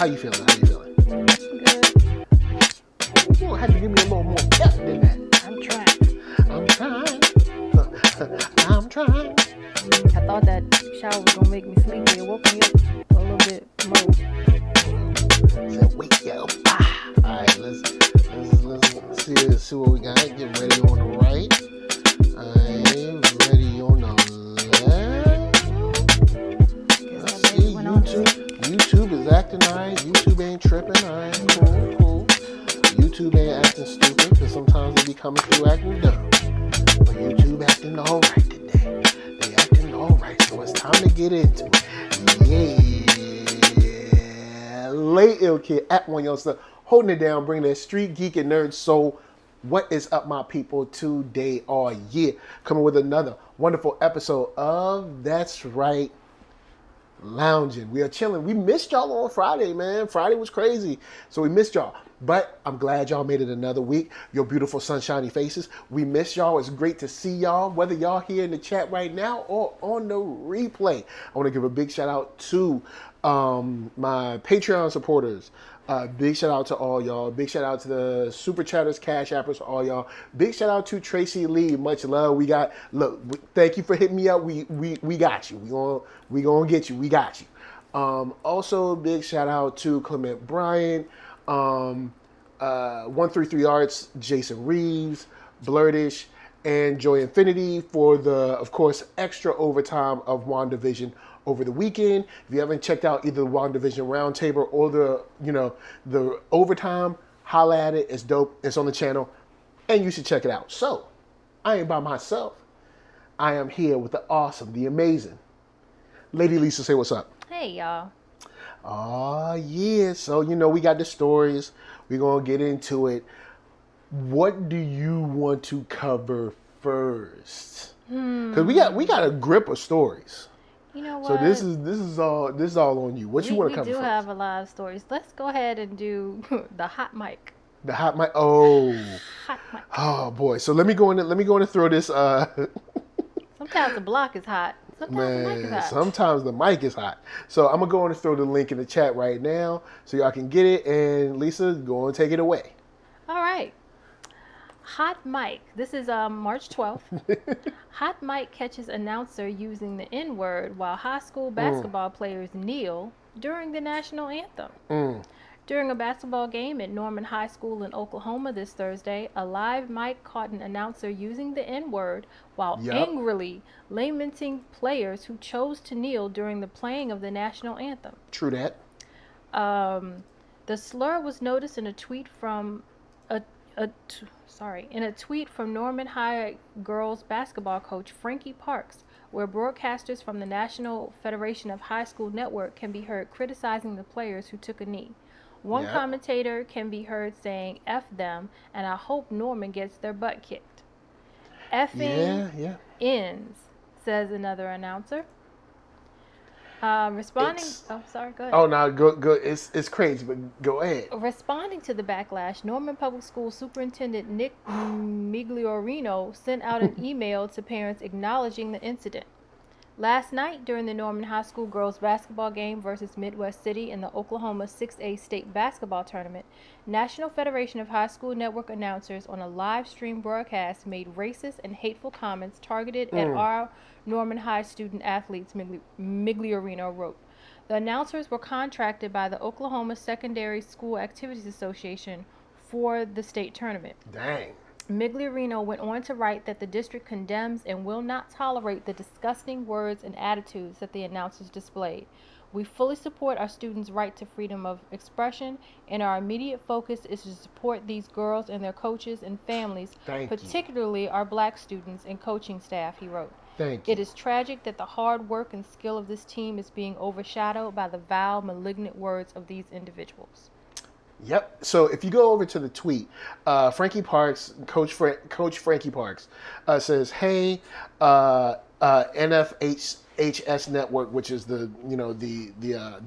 How you feeling? How you feeling? Good. You don't have to give me a little more depth than that. I'm trying. I'm trying. I'm trying. I thought that shower was gonna make me sleepy. It woke me up a little bit more. Said, wake up. All right, let's see what we got. Get ready on the right. I'm ready on the left. Let's see. YouTube is acting alright. YouTube ain't tripping. Alright, cool. YouTube ain't acting stupid because sometimes they be coming through acting dumb. But YouTube acting alright today. They acting alright, so it's time to get into it. Yeah. Lay Ill Kid at OneYoungsta, holding it down, bringing that street geek and nerd soul. What is up, my people? Today, all year, coming with another wonderful episode of That's Right, Loungin. We are chilling. We missed y'all on Friday, man. Friday was crazy, so we missed y'all. But I'm glad y'all made it another week. Your beautiful sunshiny faces. We miss y'all. It's great to see y'all, whether y'all here in the chat right now or on the replay. I want to give a big shout out to my Patreon supporters. Big shout out to all y'all. Big shout out to the Super Chatters, Cash Appers, all y'all. Big shout out to Tracy Lee. Much love. Thank you for hitting me up. We got you. We gonna get you. We got you. Also, big shout out to Clement Bryant, 133 Arts, Jason Reeves, Blurtish, and Joy Infinity for the, of course, extra overtime of WandaVision over the weekend. If you haven't checked out either the WandaVision Roundtable or the overtime, holla at it. It's dope. It's on the channel, and you should check it out. So, I ain't by myself. I am here with the awesome, the amazing Lady Lisa. Say what's up. Hey, y'all. Oh, yeah. So, we got the stories. We're going to get into it. What do you want to cover first? Because we got a grip of stories. You know what? So this is all on you. What you want to cover We do first? have a lot of stories. Let's go ahead and do the hot mic. The hot mic. Oh. Hot mic. Oh boy. So let me go in and throw this. Sometimes the block is hot. Sometimes the mic is hot. Sometimes the mic is hot. So I'm gonna go in and throw the link in the chat right now so y'all can get it. And Lisa, go and take it away. All right. Hot mic. This is March 12th. Hot mic catches announcer using the N-word while high school basketball players kneel during the national anthem. During a basketball game at Norman High School in Oklahoma this Thursday, a live mic caught an announcer using the N-word while angrily lamenting players who chose to kneel during the playing of the national anthem. True that. The slur was noticed in a tweet from Norman High girls basketball coach Frankie Parks, where broadcasters from the National Federation of High School Network can be heard criticizing the players who took a knee. One commentator can be heard saying F them, and I hope Norman gets their butt kicked. Effing ends, says another announcer. Responding... sorry, go ahead. Oh, no, go. It's crazy, but go ahead. Responding to the backlash, Norman Public School Superintendent Nick Migliorino sent out an email to parents acknowledging the incident. Last night, during the Norman High School girls basketball game versus Midwest City in the Oklahoma 6A state basketball tournament, National Federation of High School Network announcers on a live stream broadcast made racist and hateful comments targeted at our Norman High student athletes, Migliorino wrote. The announcers were contracted by the Oklahoma Secondary School Activities Association for the state tournament. Dang. Migliorino went on to write that the district condemns and will not tolerate the disgusting words and attitudes that the announcers displayed. We fully support our students' right to freedom of expression, and our immediate focus is to support these girls and their coaches and families, particularly our black students and coaching staff, he wrote. Thank you. It is tragic that the hard work and skill of this team is being overshadowed by the vile, malignant words of these individuals. Yep. So if you go over to the tweet, Frankie Parks, Coach Frankie Parks, says, "Hey, NFHS Network, which is the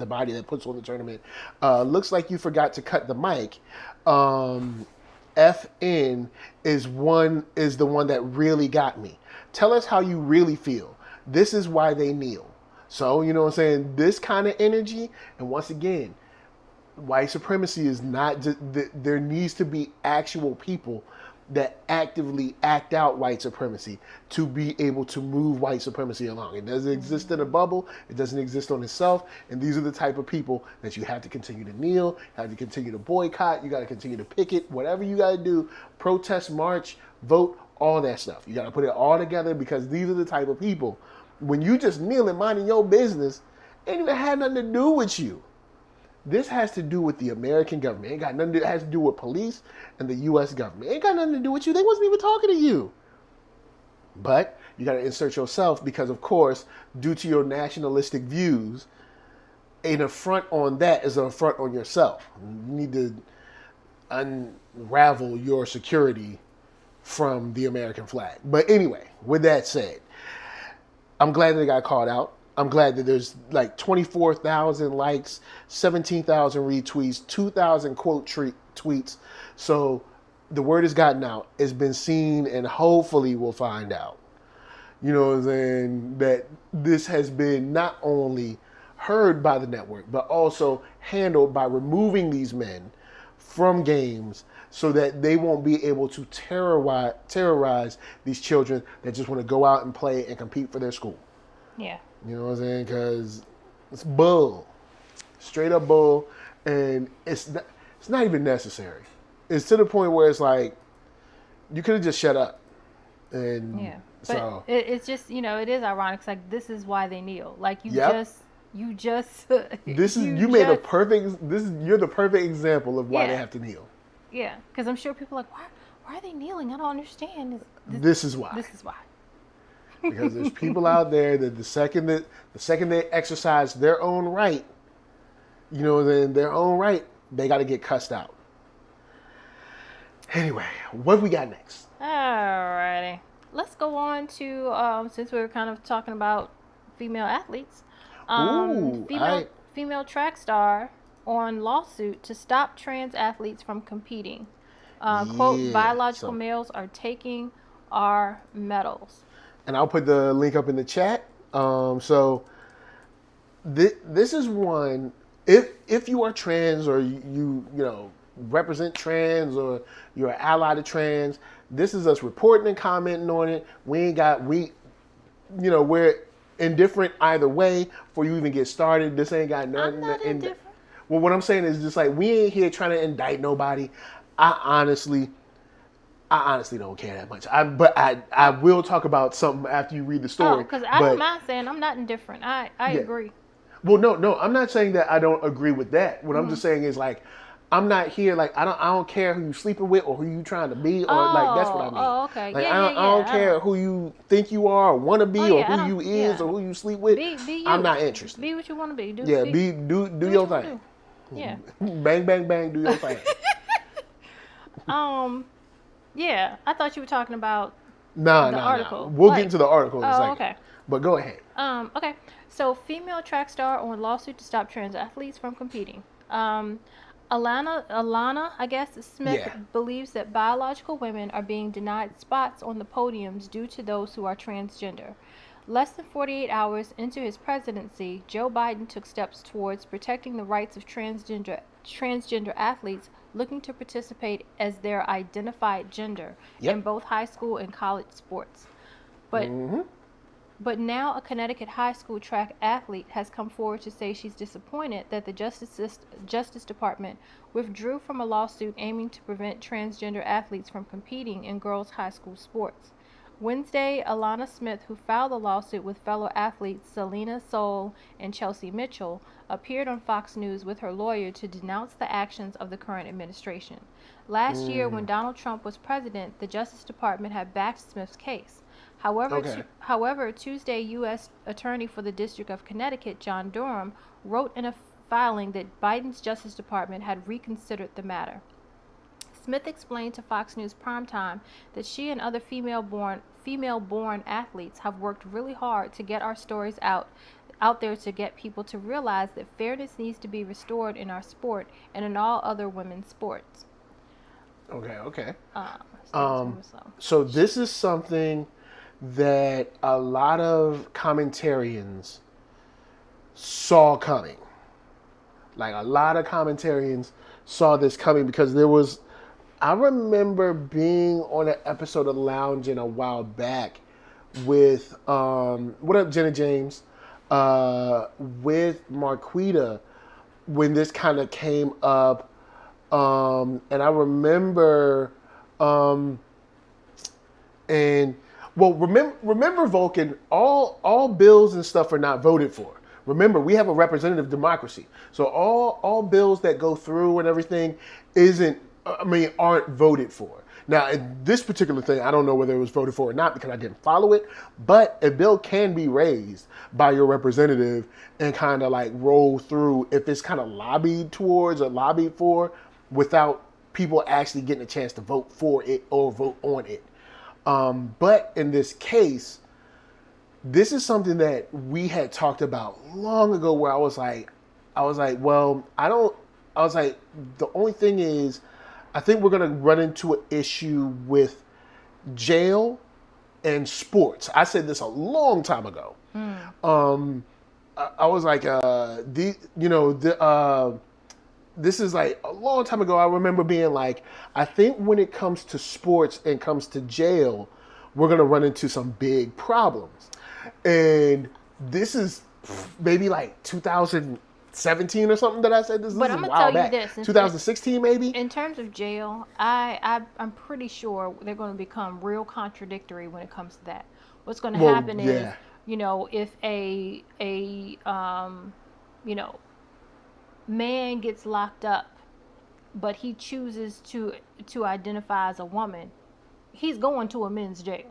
body that puts on the tournament, looks like you forgot to cut the mic. FN is the one that really got me. Tell us how you really feel. This is why they kneel." So, you know what I'm saying? This kind of energy, and once again, white supremacy is not just, there needs to be actual people that actively act out white supremacy to be able to move white supremacy along. It doesn't exist in a bubble. It doesn't exist on itself. And these are the type of people that you have to continue to kneel, have to continue to boycott. You got to continue to picket, whatever you got to do, protest, march, vote, all that stuff. You got to put it all together because these are the type of people. When you just kneel and minding your business, ain't even had nothing to do with you. This has to do with the American government. It ain't got nothing to, it has to do with police and the U.S. government. It ain't got nothing to do with you. They wasn't even talking to you. But you got to insert yourself because, of course, due to your nationalistic views, an affront on that is an affront on yourself. You need to unravel your security from the American flag. But anyway, with that said, I'm glad that it got called out. I'm glad that there's like 24,000 likes, 17,000 retweets, 2,000 quote tweets. So the word has gotten out. It's been seen, and hopefully we'll find out. You know what I'm saying? That this has been not only heard by the network, but also handled by removing these men from games so that they won't be able to terrorize these children that just want to go out and play and compete for their school. Yeah. You know what I'm saying? Because it's bull. Straight up bull. And it's not even necessary. It's to the point where it's like, you could have just shut up. And yeah. so. But it's just, you know, it is ironic. It's like, this is why they kneel. Like, you just. You're the perfect example of why they have to kneel. Yeah. Because I'm sure people are like, why are they kneeling? I don't understand. This is why. This is why. Because there's people out there that the second they exercise their own right, you know, then their own right, they got to get cussed out. Anyway, what we got next? Alrighty, let's go on to since we were kind of talking about female athletes. Female track star on lawsuit to stop trans athletes from competing. Quote: biological males are taking our medals. And I'll put the link up in the chat. So this is one. If you are trans or you represent trans or you're an ally to trans, this is us reporting and commenting on it. We're indifferent either way before you even get started. This ain't got nothing. I'm not indifferent. Well, what I'm saying is just like we ain't here trying to indict nobody. I honestly don't care that much. But I will talk about something after you read the story. Because I don't mind saying I'm not indifferent. I agree. Well, no, I'm not saying that I don't agree with that. What I'm just saying is like, I'm not here like I don't care who you sleeping with or who you trying to be or like that's what I mean. Oh, okay. Like, I don't care who you think you are or want to be or who you is or who you sleep with. Be you. I'm not interested. Be what you want to be. Do your thing. Yeah. Bang, bang, bang. Do your thing. Yeah, I thought you were talking about the article. We'll get into the article in a second. Okay. But go ahead. Okay. So, female track star on lawsuit to stop trans athletes from competing. Alana, I guess, Smith believes that biological women are being denied spots on the podiums due to those who are transgender. Less than 48 hours into his presidency, Joe Biden took steps towards protecting the rights of transgender athletes looking to participate as their identified gender in both high school and college sports. But now a Connecticut high school track athlete has come forward to say she's disappointed that the Justice Department withdrew from a lawsuit aiming to prevent transgender athletes from competing in girls' high school sports. Wednesday, Alana Smith, who filed the lawsuit with fellow athletes Selena Soul and Chelsea Mitchell, appeared on Fox News with her lawyer to denounce the actions of the current administration. Last year, when Donald Trump was president, the Justice Department had backed Smith's case. However, Tuesday, U.S. Attorney for the District of Connecticut, John Durham, wrote in a filing that Biden's Justice Department had reconsidered the matter. Smith explained to Fox News Primetime that she and other female-born athletes have worked really hard to get our stories out there to get people to realize that fairness needs to be restored in our sport and in all other women's sports. Okay. So this is something that a lot of commentarians saw coming. Like a lot of commentarians saw this coming because there was. I remember being on an episode of Loungin a while back with what up, Jenna James, with Marquita when this kind of came up, and I remember, and well, remember Vulcan, all bills and stuff are not voted for. Remember, we have a representative democracy, so all bills that go through and everything aren't voted for. Now, in this particular thing, I don't know whether it was voted for or not because I didn't follow it, but a bill can be raised by your representative and kind of like roll through if it's kind of lobbied towards or lobbied for without people actually getting a chance to vote for it or vote on it. But in this case, this is something that we had talked about long ago where I was like, the only thing is, I think we're going to run into an issue with jail and sports. I said this a long time ago. I was like, this is like a long time ago. I remember being like, I think when it comes to sports and comes to jail, we're going to run into some big problems. And this is maybe like 2017 or something that I said this. But This I'm is a gonna while tell you back. this. 2016 maybe? In terms of jail, I'm pretty sure they're going to become real contradictory when it comes to that. What's going to happen is, if a man gets locked up, but he chooses to identify as a woman, he's going to a men's jail.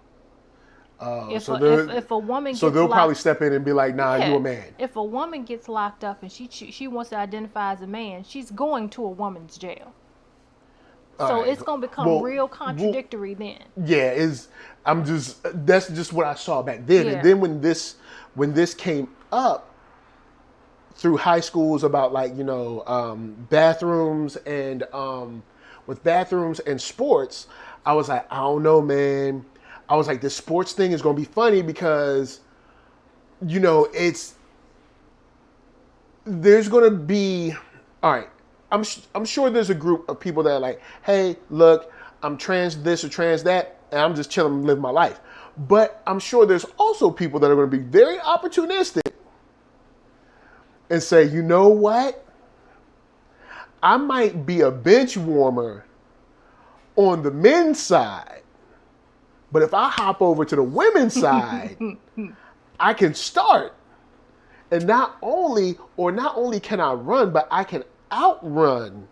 If a woman so gets they'll locked, probably step in and be like, nah, you a man. If a woman gets locked up and she wants to identify as a man, she's going to a woman's jail. So it's going to become real contradictory then. Yeah, that's just what I saw back then. Yeah. And then when this came up through high schools about like, bathrooms and with bathrooms and sports, I was like, I don't know, man. I was like, this sports thing is going to be funny because, there's going to be, all right, I'm sure there's a group of people that are like, hey, look, I'm trans this or trans that, and I'm just chilling and living my life. But I'm sure there's also people that are going to be very opportunistic and say, you know what? I might be a bench warmer on the men's side. But if I hop over to the women's side, I can start. And not only can I run, but I can outrun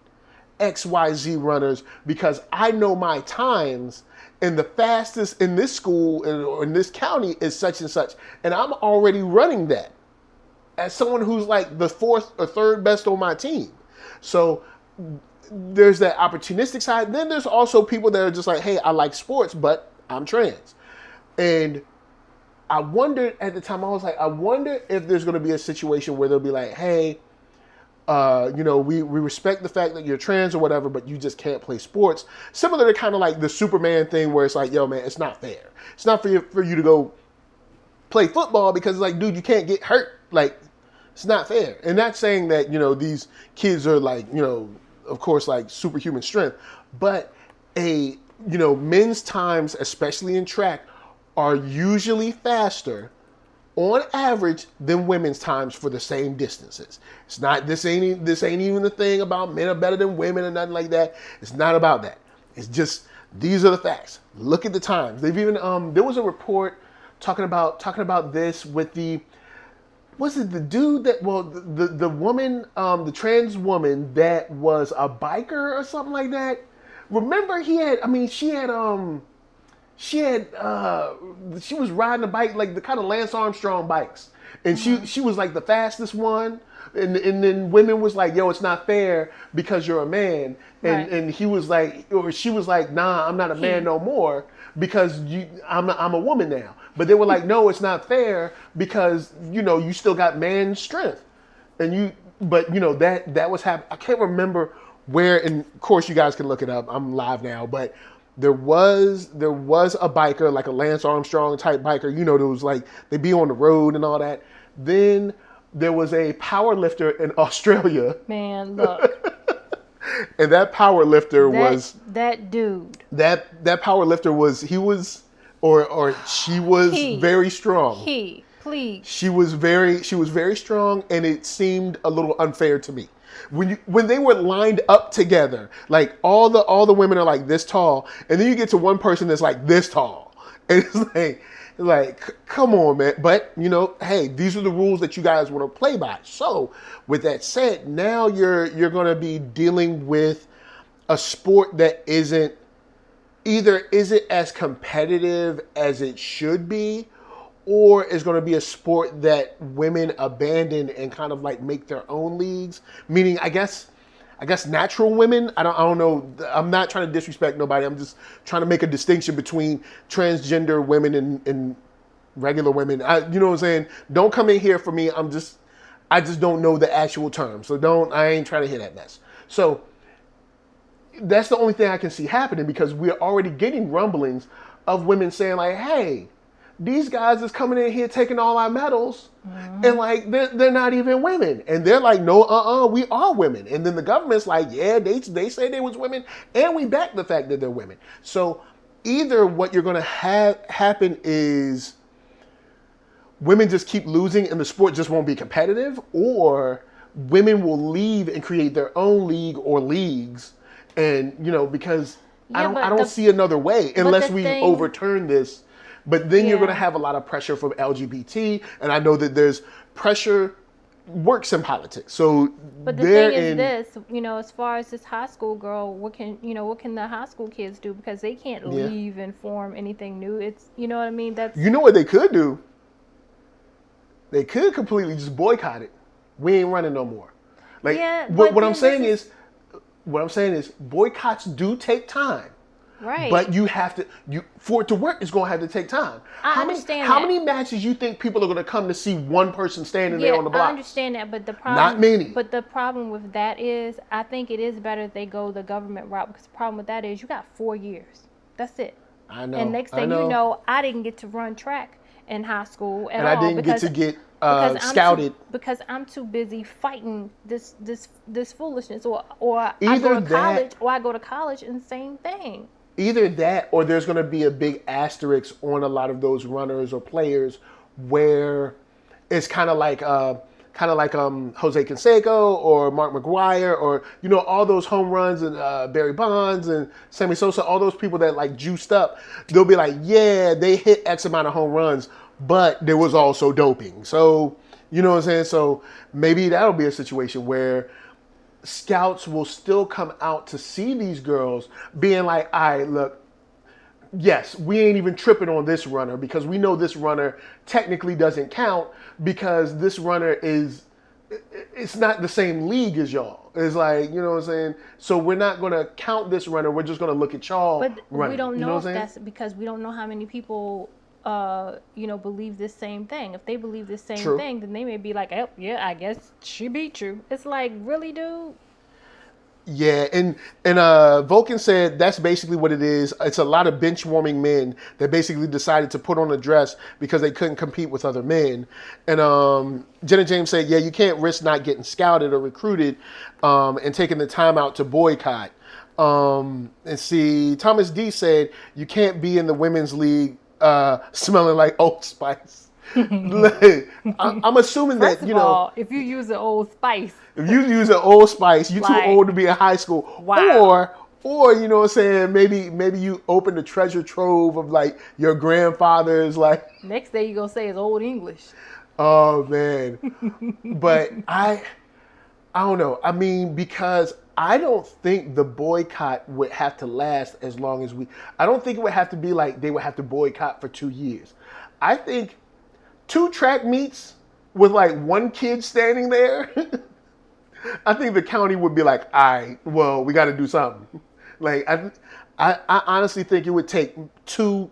XYZ runners because I know my times and the fastest in this school or in this county is such and such. And I'm already running that as someone who's like the fourth or third best on my team. So there's that opportunistic side. Then there's also people that are just like, hey, I like sports, but I'm trans. And I wondered at the time, I was like, I wonder if there's going to be a situation where they'll be like, hey, we respect the fact that you're trans or whatever, but you just can't play sports. Similar to kind of like the Superman thing where it's like, yo, man, it's not fair. It's not for you to go play football because it's like, dude, you can't get hurt. Like, it's not fair. And not saying that, these kids are like, of course, like superhuman strength, but men's times, especially in track, are usually faster on average than women's times for the same distances. It's not, this ain't even the thing about men are better than women and nothing like that. It's not about that. It's just, these are the facts. Look at the times. They've even, there was a report talking about this with the dude that, the woman, the trans woman that was a biker or something like that. Remember she was riding a bike, like the kind of Lance Armstrong bikes. And she was like the fastest one. And then women was like, yo, it's not fair because you're a man. And he was like, or she was like, nah, I'm not a man no more because I'm a woman now. But they were like, no, it's not fair because, you still got man strength. And that was happening. I can't remember where, and of course you guys can look it up. I'm live now, but there was a biker, like a Lance Armstrong type biker, there was like, they be on the road and all that. Then there was a power lifter in Australia. Man, look. And that power lifter was that dude. That power lifter was or she was very strong. Please. She was very strong, and it seemed a little unfair to me. When they were lined up together, like all the women are like this tall, and then you get to one person that's like this tall. And it's like come on, man. But hey, these are the rules that you guys want to play by. So with that said, now you're going to be dealing with a sport that isn't as competitive as it should be, or is going to be a sport that women abandon and kind of like make their own leagues. Meaning, I guess natural women. I don't know. I'm not trying to disrespect nobody. I'm just trying to make a distinction between transgender women and regular women. You know what I'm saying? Don't come in here for me. I just don't know the actual term. So I ain't trying to hear that mess. So that's the only thing I can see happening, because we're already getting rumblings of women saying like, hey, these guys is coming in here taking all our medals, and like they're not even women, and they're like, no, we are women, and then the government's like, yeah, they say they was women, and we back the fact that they're women. So either what you're going to have happen is women just keep losing and the sport just won't be competitive, or women will leave and create their own league or leagues, and because I don't see another way unless we overturn this. But then you're going to have a lot of pressure from LGBT, and I know that there's pressure works in politics. So, but the thing is this, as far as this high school girl, what can the high school kids do? Because they can't leave and form anything new. It's, you know what I mean? That's what they could do. They could completely just boycott it. We ain't running no more. Like what I'm saying is boycotts do take time. Right. But you have to, for it to work, it's going to have to take time. I understand How many matches you think people are going to come to see one person standing there on the block? I understand that, but the problem, not many. But the problem with that is, I think it is better if they go the government route, because the problem with that is you got 4 years. That's it. I know. And next thing you know, I didn't get to run track in high school at all. And I didn't get to get scouted. Because I'm too busy fighting this foolishness, or I go to college and same thing. Either that, or there's going to be a big asterisk on a lot of those runners or players where it's kind of like Jose Canseco or Mark McGuire, or all those home runs, and Barry Bonds and Sammy Sosa, all those people that like juiced up. They'll be like, yeah, they hit X amount of home runs, but there was also doping. So you know what I'm saying? So maybe that'll be a situation where scouts will still come out to see these girls, being like, all right, look, yes, we ain't even tripping on this runner, because we know this runner technically doesn't count, because this runner it's not the same league as y'all. It's like, you know what I'm saying? So we're not going to count this runner. We're just going to look at y'all running. We don't know if that's because we don't know how many people believe this same thing. If they believe this same thing, then they may be like, oh, yeah, I guess she beat you. It's like, really, dude? Yeah, and Vulcan said that's basically what it is. It's a lot of bench warming men that basically decided to put on a dress because they couldn't compete with other men. And Jenna James said, yeah, you can't risk not getting scouted or recruited and taking the time out to boycott. And see, Thomas D said, you can't be in the women's league smelling like Old Spice. I'm assuming First of all, if you use an Old Spice, you're too old to be in high school. Wow. Or you know what I'm saying, maybe you open the treasure trove of like your grandfather's like. Next day you're gonna say it's Old English. Oh man. But I don't know. I mean, because I don't think the boycott would have to last as long as I don't think it would have to be like they would have to boycott for 2 years. I think 2 track meets with like one kid standing there, I think the county would be like, all right, well, we got to do something. Like, I honestly think it would take 2-3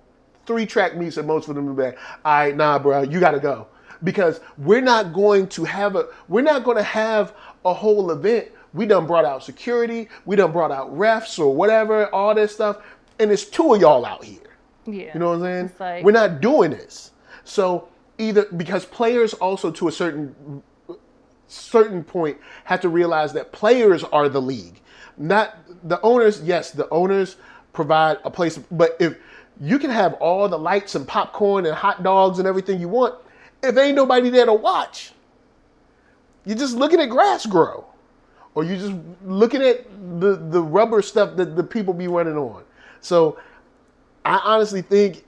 track meets at most for them to be like, all right, nah, bro, you got to go. Because we're not going to have a whole event. We done brought out security. We done brought out refs or whatever, all this stuff. And there's 2 of y'all out here. Yeah. You know what I'm saying? Like, we're not doing this. So either, because players also to a certain certain point have to realize that players are the league, not the owners. Yes, the owners provide a place, but if you can have all the lights and popcorn and hot dogs and everything you want, if ain't nobody there to watch, you're just looking at grass grow, or you're just looking at the rubber stuff that the people be running on. So I honestly think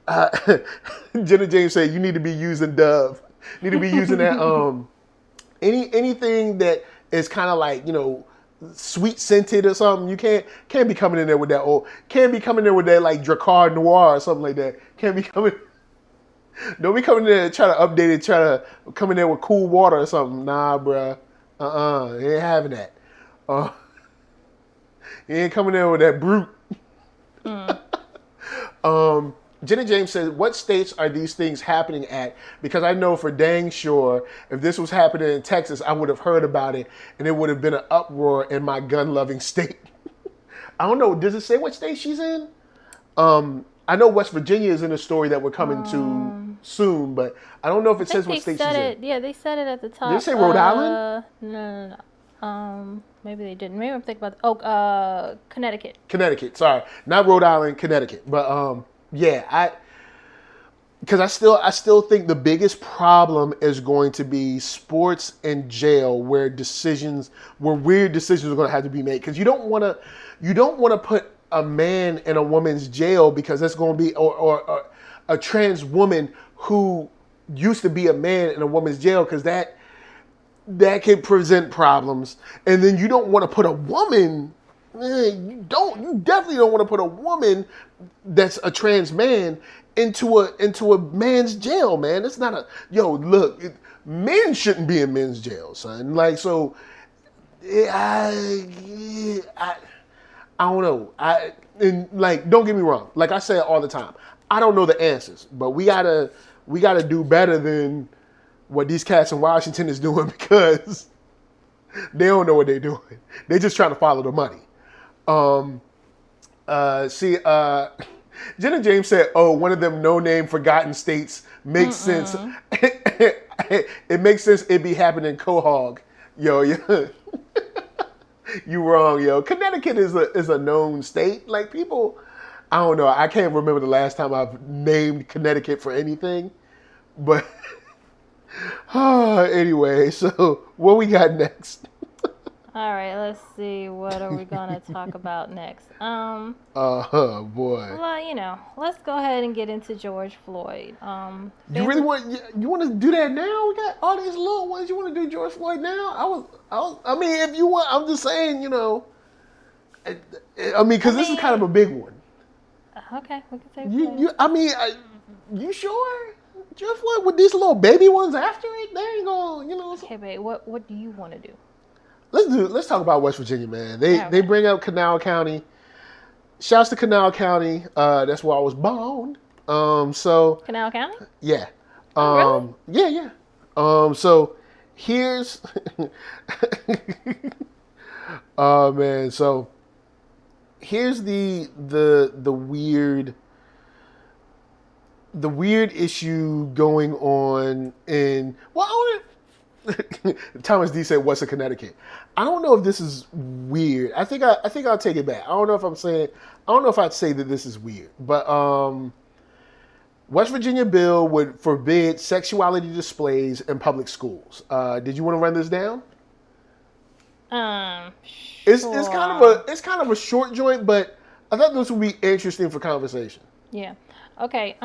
Jenna James said you need to be using Dove, need to be using that anything that is kind of like, you know, sweet scented or something. You can't be coming in there with that old, can't be coming in there with that like Dracar Noir or something like that. Can't be coming. Don't be coming in there and try to update it, try to come in there with cool water or something. Nah, bruh. You ain't having that. You ain't coming in with that brute. Jenna James says, what states are these things happening at? Because I know for dang sure, if this was happening in Texas, I would have heard about it, and it would have been an uproar in my gun-loving state. I don't know. Does it say what state she's in? I know West Virginia is in a story that we're coming to soon, but I don't know if it says what state she's in. Yeah, they said it at the top. Did it say Rhode Island? No. Maybe they didn't. Maybe I'm thinking about Connecticut. Connecticut, sorry. Not Rhode Island, Connecticut. But yeah, because I still think the biggest problem is going to be sports and jail, where weird decisions are going to have to be made. Because you don't want to put a man in a woman's jail because that's going to be or a trans woman who used to be a man in a woman's jail, because that can present problems. And then you don't want to put a woman. You definitely don't want to put a woman that's a trans man into a man's jail, man. It's not look, men shouldn't be in men's jail, son. Like, so I don't know. And like, don't get me wrong. Like I say it all the time, I don't know the answers, but we gotta do better than what these cats in Washington is doing, because they don't know what they're doing. They're just trying to follow the money. Jenna James said, "Oh, one of them no-name forgotten states makes sense. It makes sense. It be happening in Quahog, yo. You wrong, yo. Connecticut is a known state. Like, people, I don't know. I can't remember the last time I've named Connecticut for anything, but anyway. So what we got next?" All right, let's see. What are we gonna talk about next? Boy. Well, let's go ahead and get into George Floyd. You really want to do that now? We got all these little ones. You want to do George Floyd now? I mean, if you want, I'm just saying, because this is kind of a big one. Okay, we can say you sure? George Floyd with these little baby ones after it? They ain't gonna, Okay, babe, what do you want to do? Let's talk about West Virginia, man. They bring up Canal County. Shouts to Canal County. That's where I was born. So Canal County? Yeah. Really? Yeah. So here's oh man, so here's the weird issue going on in Thomas D said, "What's a Connecticut?" I don't know if this is weird. I think I'll take it back. I don't know if I'd say that this is weird, but West Virginia bill would forbid sexuality displays in public schools. Did you want to run this down? Sure. It's kind of a short joint, but I thought this would be interesting for conversation. Yeah. Okay.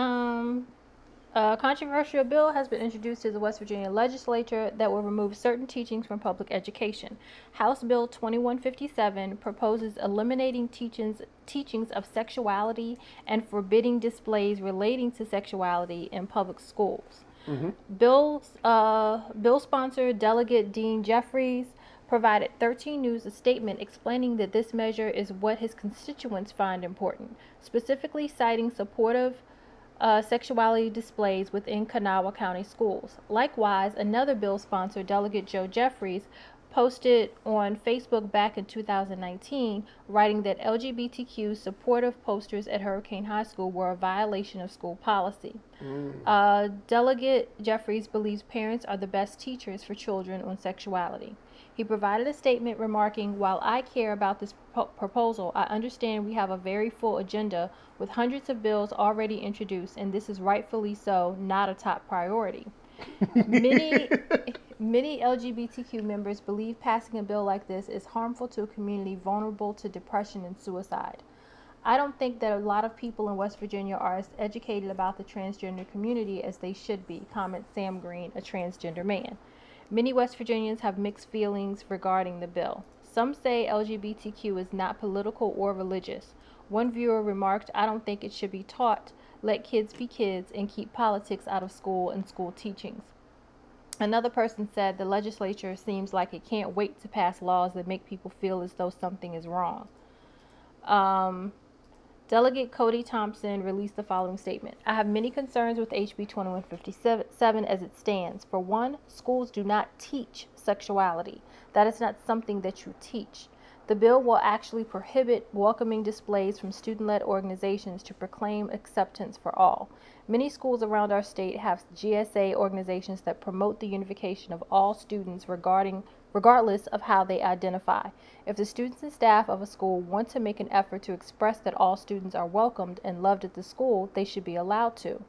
A controversial bill has been introduced to the West Virginia legislature that will remove certain teachings from public education. House Bill 2157 proposes eliminating teachings of sexuality and forbidding displays relating to sexuality in public schools. Mm-hmm. Bill sponsor Delegate Dean Jeffries provided 13 News a statement explaining that this measure is what his constituents find important, specifically citing supportive sexuality displays within Kanawha County schools. Likewise, another bill sponsor, Delegate Joe Jeffries, posted on Facebook back in 2019, writing that LGBTQ supportive posters at Hurricane High School were a violation of school policy. Delegate Jeffries believes parents are the best teachers for children on sexuality. He provided a statement remarking, "While I care about this proposal, I understand we have a very full agenda with hundreds of bills already introduced, and this is rightfully so not a top priority." Many LGBTQ members believe passing a bill like this is harmful to a community vulnerable to depression and suicide. "I don't think that a lot of people in West Virginia are as educated about the transgender community as they should be," comments Sam Green, a transgender man. Many West Virginians have mixed feelings regarding the bill. Some say LGBTQ is not political or religious. One viewer remarked, "I don't think it should be taught. Let kids be kids and keep politics out of school and school teachings." Another person said, "The legislature seems like it can't wait to pass laws that make people feel as though something is wrong." Delegate Cody Thompson released the following statement. "I have many concerns with HB 2157 as it stands. For one, schools do not teach sexuality. That is not something that you teach. The bill will actually prohibit welcoming displays from student-led organizations to proclaim acceptance for all. Many schools around our state have GSA organizations that promote the unification of all students regardless of how they identify. If the students and staff of a school want to make an effort to express that all students are welcomed and loved at the school, they should be allowed to.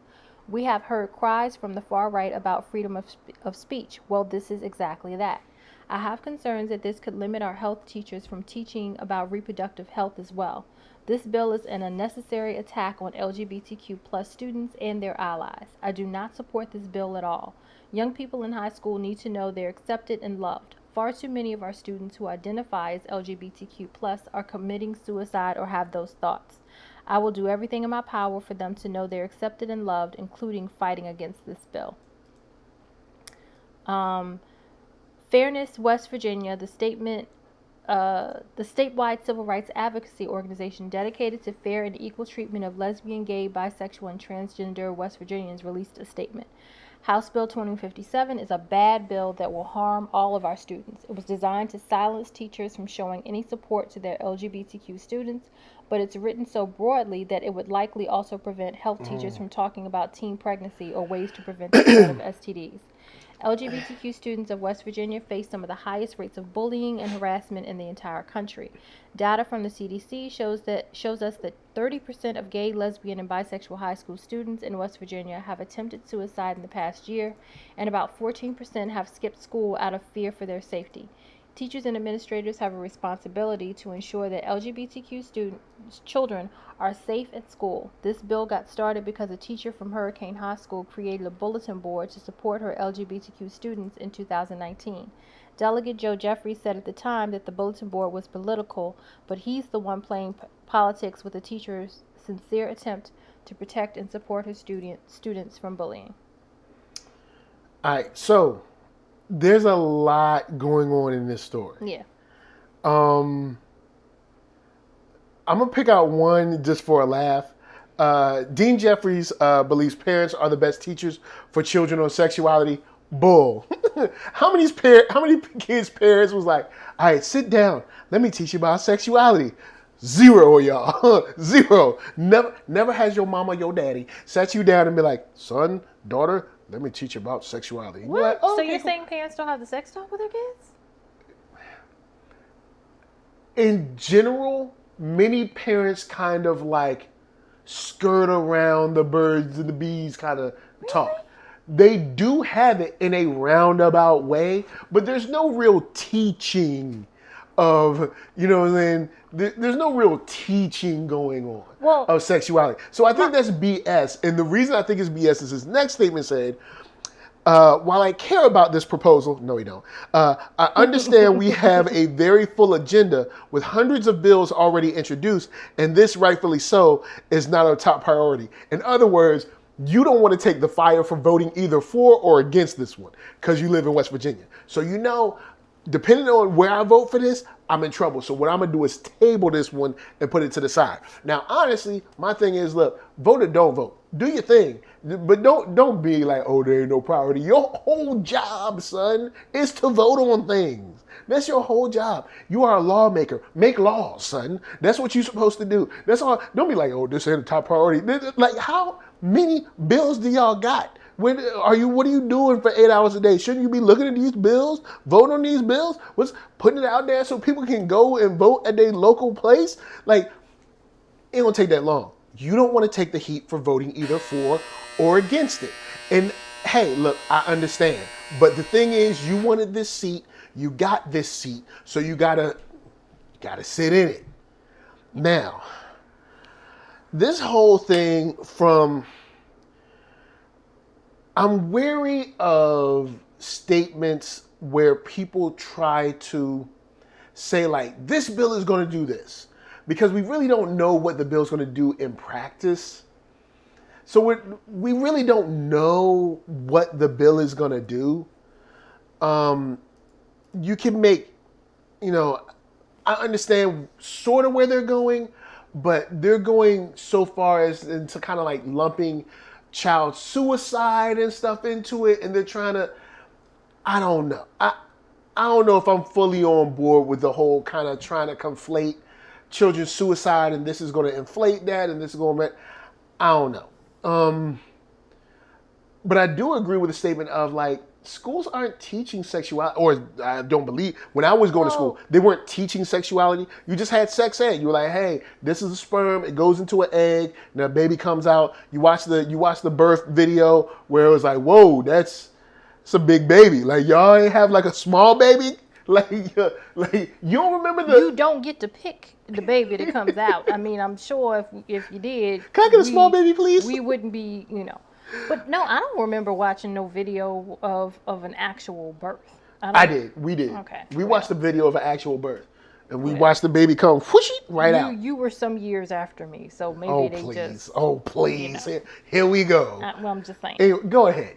We have heard cries from the far right about freedom of speech. Well, this is exactly that. I have concerns that this could limit our health teachers from teaching about reproductive health as well. This bill is an unnecessary attack on LGBTQ plus students and their allies. I do not support this bill at all. Young people in high school need to know they're accepted and loved. Far too many of our students who identify as LGBTQ plus are committing suicide or have those thoughts. I will do everything in my power for them to know they're accepted and loved, including fighting against this bill." Fairness West Virginia, the statewide civil rights advocacy organization dedicated to fair and equal treatment of lesbian, gay, bisexual, and transgender West Virginians, released a statement. House Bill 2057 is a bad bill that will harm all of our students. It was designed to silence teachers from showing any support to their LGBTQ students, but it's written so broadly that it would likely also prevent health teachers from talking about teen pregnancy or ways to prevent the spread of STDs. LGBTQ students of West Virginia face some of the highest rates of bullying and harassment in the entire country. Data from the CDC shows us that 30% of gay, lesbian, and bisexual high school students in West Virginia have attempted suicide in the past year, and about 14% have skipped school out of fear for their safety. Teachers and administrators have a responsibility to ensure that LGBTQ children are safe at school. This bill got started because a teacher from Hurricane High School created a bulletin board to support her LGBTQ students in 2019. Delegate Joe Jeffries said at the time that the bulletin board was political, but he's the one playing politics with the teacher's sincere attempt to protect and support his students from bullying. All right, so there's a lot going on in this story. Yeah. I'm going to pick out one just for a laugh. Dean Jeffries believes parents are the best teachers for children on sexuality. Bull. How many kids' parents was like, "All right, sit down. Let me teach you about sexuality." Zero, y'all. Zero. Never has your mama, your daddy sat you down and be like, "Son, daughter, let me teach you about sexuality." What? Like, oh, so okay, you're cool. saying parents don't have the sex talk with their kids? In general, many parents kind of like skirt around the birds and the bees kind of talk. They do have it in a roundabout way, but there's no real teaching of, you know what I'm saying? There's no real teaching going on of sexuality. So I think that's BS. And the reason I think it's BS is his next statement said, while I care about this proposal, no, we don't. I understand we have a very full agenda with hundreds of bills already introduced, and this, rightfully so, is not our top priority. In other words, you don't want to take the fire for voting either for or against this one because you live in West Virginia. So you know, depending on where I vote for this, I'm in trouble. So what I'm going to do is table this one and put it to the side. Now, honestly, my thing is, look, vote or don't vote. Do your thing. But don't be like, "Oh, there ain't no priority." Your whole job, son, is to vote on things. That's your whole job. You are a lawmaker. Make laws, son. That's what you're supposed to do. That's all. Don't be like, oh, this ain't a top priority. Like, how many bills do y'all got? What are you doing for 8 hours a day? Shouldn't you be looking at these bills, vote on these bills? What's putting it out there so people can go and vote at their local place? Like, it won't take that long. You don't want to take the heat for voting either for or against it. And hey, look, I understand. But the thing is, you wanted this seat, you got this seat, so you gotta sit in it. Now, this whole thing I'm wary of statements where people try to say like, this bill is going to do this, because we really don't know what the bill is going to do in practice. So we really don't know what the bill is going to do. You can make, I understand sort of where they're going, but they're going so far as into kind of like lumping child suicide and stuff into it, and they're trying to, I don't know. I don't know if I'm fully on board with the whole kind of trying to conflate children's suicide and this is going to inflate that and this is going to, I don't know. But I do agree with the statement of like, schools aren't teaching sexuality, or I don't believe, when I was going to school, they weren't teaching sexuality. You just had sex ed. You were like, hey, this is a sperm, it goes into an egg, and a baby comes out. You watch the birth video where it was like, whoa, it's a big baby. Like, y'all ain't have like a small baby? Like you don't remember You don't get to pick the baby that comes out. I mean, I'm sure if you did. Can I get a small baby, please? We wouldn't be, But no, I don't remember watching no video of an actual birth. I did. We did. Okay. We watched the video of an actual birth. And we watched the baby come whoosh out. You were some years after me, so maybe they just... Oh, please. Here we go. Well, I'm just saying. Anyway, go ahead.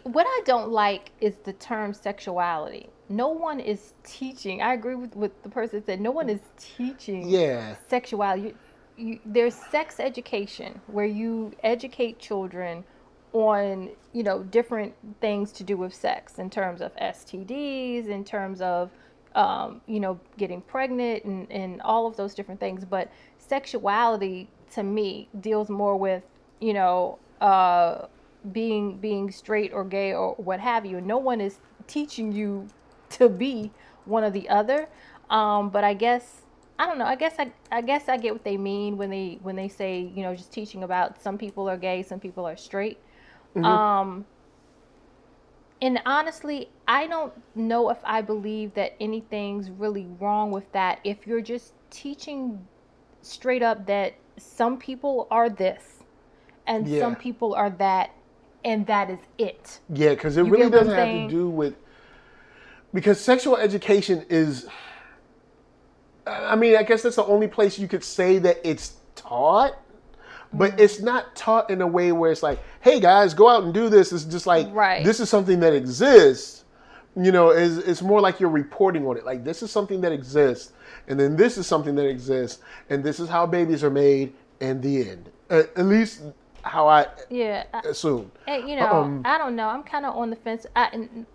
What I don't like is the term sexuality. No one is teaching. I agree with the person that said no one is teaching sexuality. There's sex education where you educate children on, different things to do with sex in terms of STDs, in terms of, getting pregnant and all of those different things. But sexuality to me deals more with, being straight or gay or what have you. No one is teaching you to be one or the other. But I guess, I don't know. I guess I get what they mean when they say, just teaching about some people are gay, some people are straight. Mm-hmm. And honestly, I don't know if I believe that anything's really wrong with that. If you're just teaching straight up that some people are this and some people are that, and that is it. Yeah, because it really doesn't have to do with, because sexual education is, I mean, I guess that's the only place you could say that it's taught, but it's not taught in a way where it's like, hey guys, go out and do this. It's just like, this is something that exists. It's more like you're reporting on it. Like, this is something that exists, and then this is something that exists, and this is how babies are made, and the end. At least how I assume. I don't know. I'm kind of on the fence.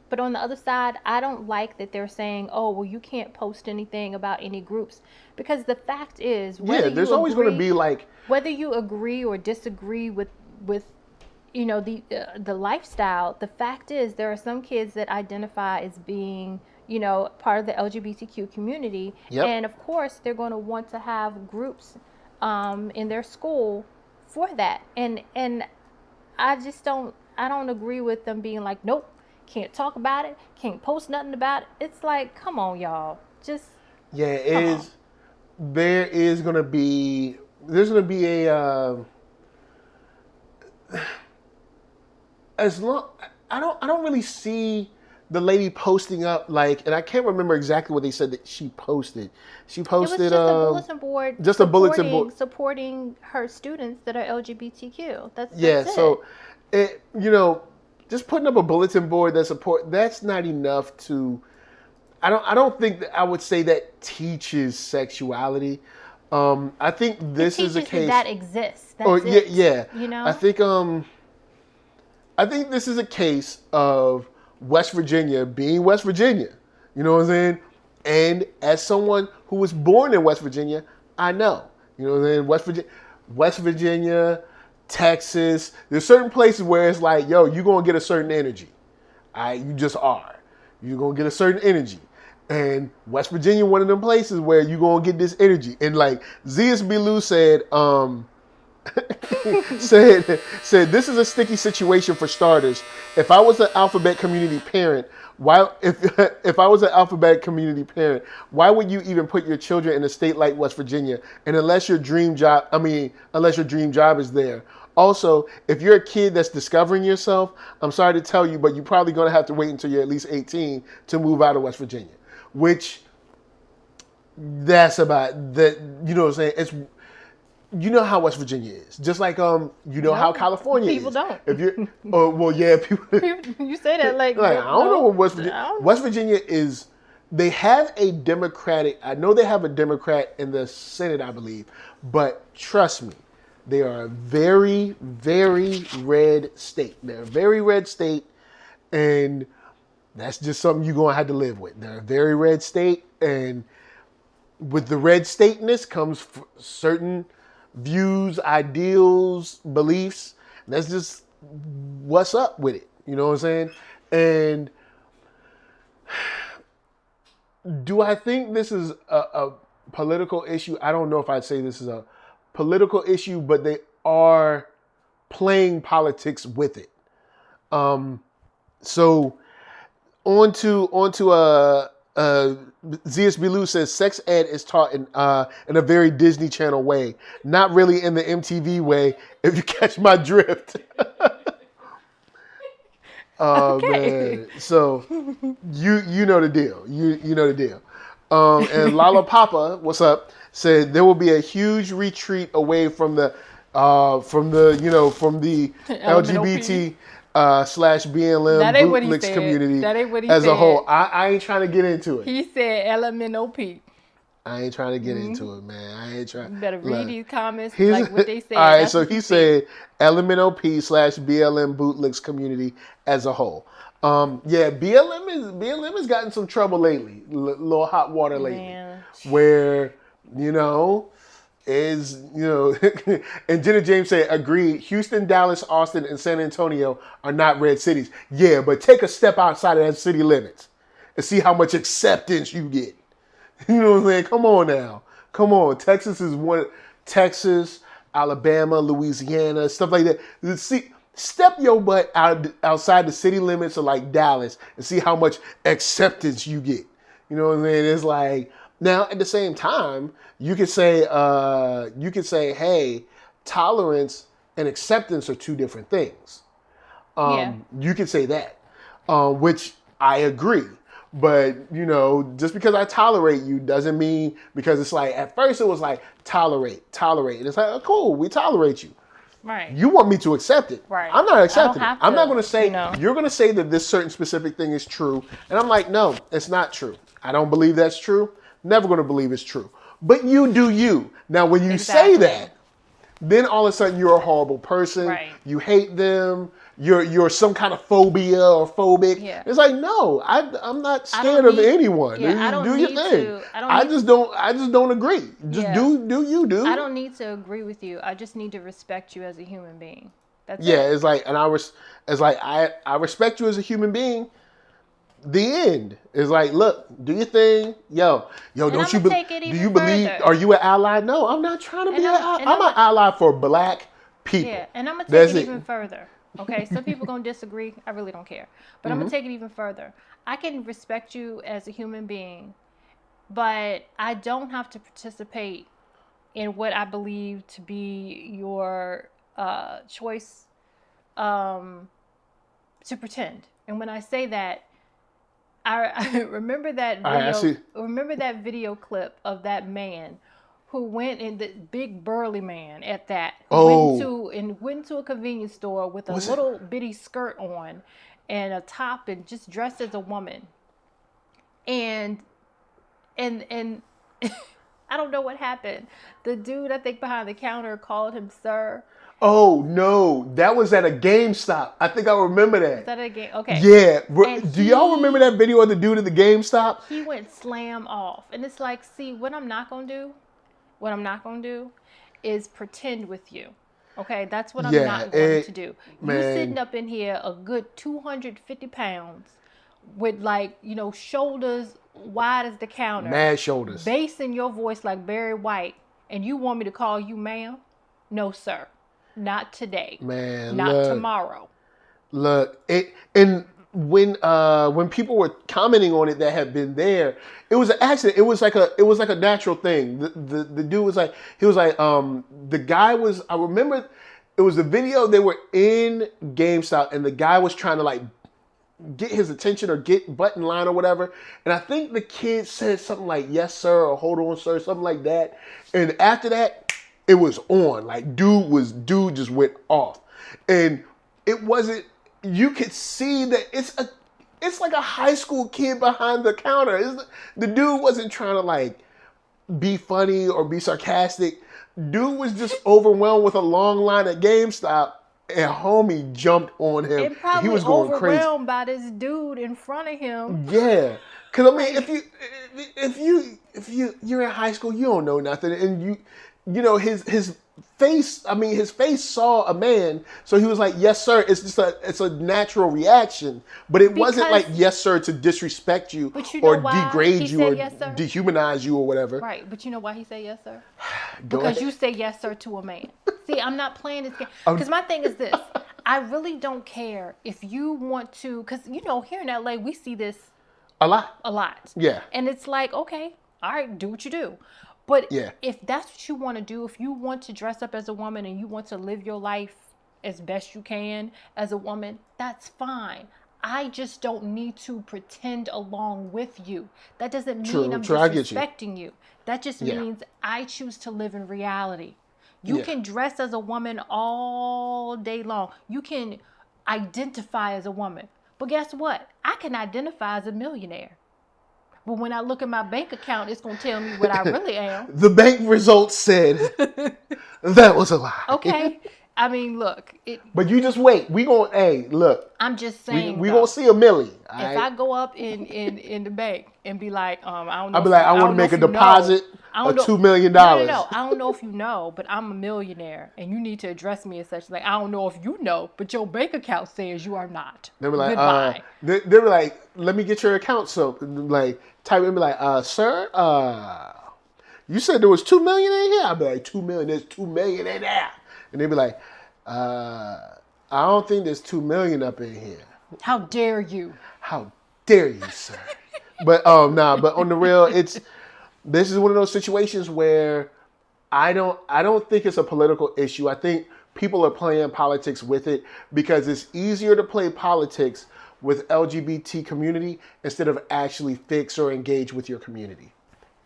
But on the other side, I don't like that they're saying, oh, well, you can't post anything about any groups. Because the fact is, there's always going to be like, whether you agree or disagree with the lifestyle, the fact is there are some kids that identify as being, part of the LGBTQ community. Yep. And of course, they're going to want to have groups in their school for that. And I just don't agree with them being like, nope, can't talk about it, can't post nothing about it. It's like, come on, y'all. Just there's gonna be a as long I don't really see the lady posting up like, and I can't remember exactly what they said that she posted. She posted it was just a bulletin board. Just a bulletin board supporting her students that are LGBTQ. That's so just putting up a bulletin board that's not enough to. I don't think that I would say that teaches sexuality. I think this is a case that exists. That's it. I think this is a case of West Virginia being West Virginia. You know what I'm saying? And as someone who was born in West Virginia, I know. You know what I'm saying? West Virginia, Texas. There's certain places where it's like, yo, you're going to get a certain energy. You just are. You're going to get a certain energy. And West Virginia, one of them places where you're going to get this energy. And like Zeus Bilou said, said this is a sticky situation for starters. If I was an alphabet community parent, if I was an alphabet community parent, why would you even put your children in a state like West Virginia? And unless your dream job is there. Also, if you're a kid that's discovering yourself, I'm sorry to tell you, but you're probably going to have to wait until you're at least 18 to move out of West Virginia. Which, that's about that. You know what I'm saying? You know how West Virginia is, just like how California people is. Don't. If you're, people. You say that like I don't know what West Virginia. West Virginia is. They have a Democratic. I know they have a Democrat in the Senate, I believe, but trust me, they are a very, very red state. They're a very red state, and that's just something you're gonna have to live with. They're a very red state, and with the red stateness comes certain views, ideals, beliefs. That's just what's up with it. You know what I'm saying? And do I think this is a political issue? I don't know if I'd say this is a political issue, but they are playing politics with it. So on to Zeus Bilou says sex ed is taught in a very Disney Channel way, not really in the MTV way, if you catch my drift. Okay. Man. So you know the deal. You know the deal. And Lala Papa, what's up, said there will be a huge retreat away from the LGBT / BLM bootlicks community as a whole. I ain't trying to get into it. He said LMNOP. I ain't trying to get into it, man. I ain't trying. You better read these comments like what they said. All right, so he said LMNOP / BLM bootlicks community as a whole. BLM has gotten some trouble lately, little hot water lately, Man. where and Jenna James said, agreed, Houston, Dallas, Austin, and San Antonio are not red cities. Yeah, but take a step outside of that city limits and see how much acceptance you get. You know what I'm saying? Come on now. Come on. Texas is one. Texas, Alabama, Louisiana, stuff like that. See, step your butt outside the city limits of like Dallas and see how much acceptance you get. You know what I'm saying? It's like, now at the same time, you could say, hey, tolerance and acceptance are two different things. You could say that, which I agree. But, just because I tolerate you doesn't mean, because it's like, at first it was like, tolerate. And it's like, oh, cool, we tolerate you. Right. You want me to accept it. Right. I'm not accepting it. I'm not going to say, you're going to say that this certain specific thing is true. And I'm like, no, it's not true. I don't believe that's true. Never going to believe it's true. But you do you. Now, when you say that, then all of a sudden you're a horrible person. Right. You hate them. You're some kind of phobia or phobic. Yeah. It's like, no, I'm not scared of anyone. Yeah, I don't do need your thing. to. I just don't agree. Just do you do. I don't need to agree with you. I just need to respect you as a human being. That's it. It's like, and I respect you as a human being. The end is like, look, do your thing, yo. Don't you do you believe? Are you an ally? No, I'm not trying to be an ally. I'm an ally for black people. Yeah, and I'm gonna take it even further. Okay, some people gonna disagree. I really don't care, but I'm gonna take it even further. I can respect you as a human being, but I don't have to participate in what I believe to be your choice to pretend. And when I say that, I remember that video. Remember that video clip of that man who went in, the big burly man at that. Went to a convenience store with a little bitty skirt on and a top and just dressed as a woman. And I don't know what happened. The dude, I think, behind the counter called him sir. Oh no, that was at a GameStop. I think I remember Is that. that a game? Okay. Yeah. And Do y'all remember that video of the dude at the GameStop? He went slam off. And it's like, see, what I'm not going to do is pretend with you. Okay, that's what I'm not going to do. You sitting up in here a good 250 pounds with like, shoulders wide as the counter. Mad shoulders. Bass in your voice like Barry White. And you want me to call you ma'am? No, sir. Not today. Man, not tomorrow. Look, and when people were commenting on it that had been there, it was an accident. It was like a natural thing. The dude was like, the guy was, I remember it was a video, they were in GameStop and the guy was trying to like get his attention or get butt in line or whatever. And I think the kid said something like, yes, sir, or hold on, sir, something like that. And after that, it was on. Like, dude just went off. And it wasn't, you could see that it's like a high school kid behind the counter. The dude wasn't trying to like be funny or be sarcastic. Dude was just overwhelmed with a long line at GameStop, and homie jumped on him. And probably he was going overwhelmed crazy by this dude in front of him. Yeah, because I mean, if you're in high school, you don't know nothing, and his face. I mean, his face saw a man, so he was like, "Yes, sir." It's a natural reaction, but it wasn't like "Yes, sir" to disrespect you or degrade you or dehumanize you or whatever. Right, but you know why he said yes, sir? Because you say yes, sir, to a man. See, I'm not playing this game. Because my thing is this: I really don't care if you want to. Because here in LA, we see this a lot. Yeah, and it's like, okay, all right, do what you do. But yeah, if that's what you want to do, if you want to dress up as a woman and you want to live your life as best you can as a woman, that's fine. I just don't need to pretend along with you. That doesn't mean I'm disrespecting you. That just means I choose to live in reality. You can dress as a woman all day long. You can identify as a woman. But guess what? I can identify as a millionaire. But when I look at my bank account, it's going to tell me what I really am. The bank results said that was a lie. Okay. I mean, look. But you just wait. Look. I'm just saying. We going to see a millie. If I go up in the bank and be like, I don't know. I'll be like, I want to make a deposit of $2 million. No. I don't know if you know, but I'm a millionaire and you need to address me as such. Like, I don't know if you know, but your bank account says you are not. They were like, goodbye. They were like, let me get your account. So, like, type in, be like, sir, you said there was $2 million in here? I'll be like, $2 million, there's $2 million in there. And they'd be like, I don't think there's $2 million up in here. How dare you? How dare you, sir? But but on the real, this is one of those situations where I don't think it's a political issue. I think people are playing politics with it because it's easier to play politics with LGBT community instead of actually fix or engage with your community.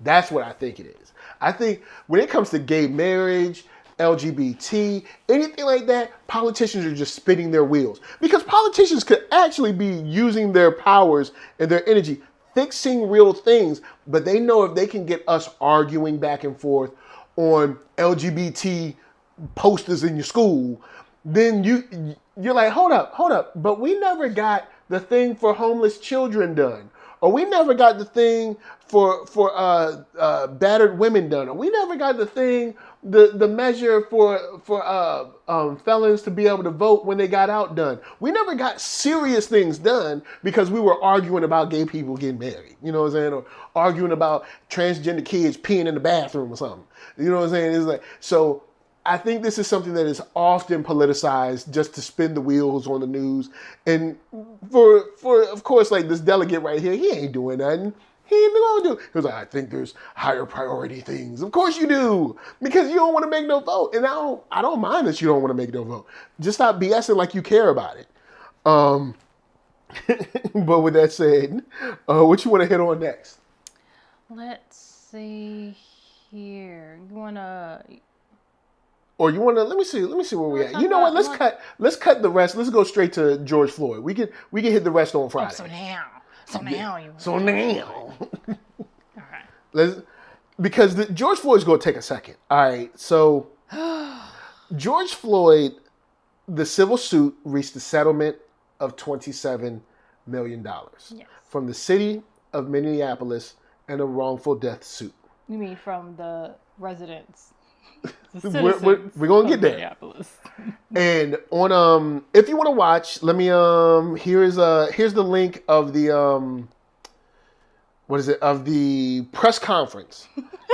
That's what I think it is. I think when it comes to gay marriage, LGBT, anything like that, politicians are just spinning their wheels. Because politicians could actually be using their powers and their energy, fixing real things, but they know if they can get us arguing back and forth on LGBT posters in your school, then you're like, hold up, but we never got the thing for homeless children done. Or we never got the thing for battered women done. Or we never got the thing, the measure for felons to be able to vote when they got out done. We never got serious things done because we were arguing about gay people getting married. You know what I'm saying? Or arguing about transgender kids peeing in the bathroom or something. You know what I'm saying? It's like, so I think this is something that is often politicized just to spin the wheels on the news. And for of course, like this delegate right here, he ain't doing nothing. He ain't gonna do. He was like, I think there's higher priority things. Of course you do, because you don't want to make no vote. And I don't mind that you don't want to make no vote. Just stop BSing like you care about it. But with that said, what you want to hit on next? Let's see here. You wanna? Or you want to, let me see where we at. You know what? Let's cut the rest. Let's go straight to George Floyd. We can hit the rest on Friday. So now. All right. because George Floyd's going to take a second. All right, so George Floyd, the civil suit reached a settlement of $27 million from the city of Minneapolis and a wrongful death suit. You mean from the residents? We're going to get there. Minneapolis. And on if you want to watch, let me here's the link of the of the press conference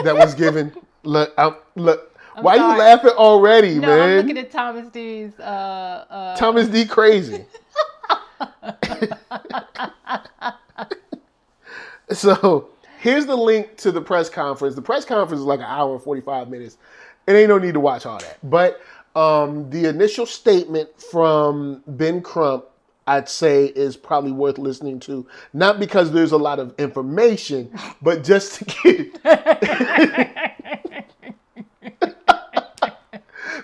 that was given. Look, why are you laughing already, man? I'm looking at Thomas D's. Thomas D. Crazy. So here's the link to the press conference. The press conference is like an hour and 45 minutes. It ain't no need to watch all that. But the initial statement from Ben Crump, I'd say, is probably worth listening to. Not because there's a lot of information, but just to get...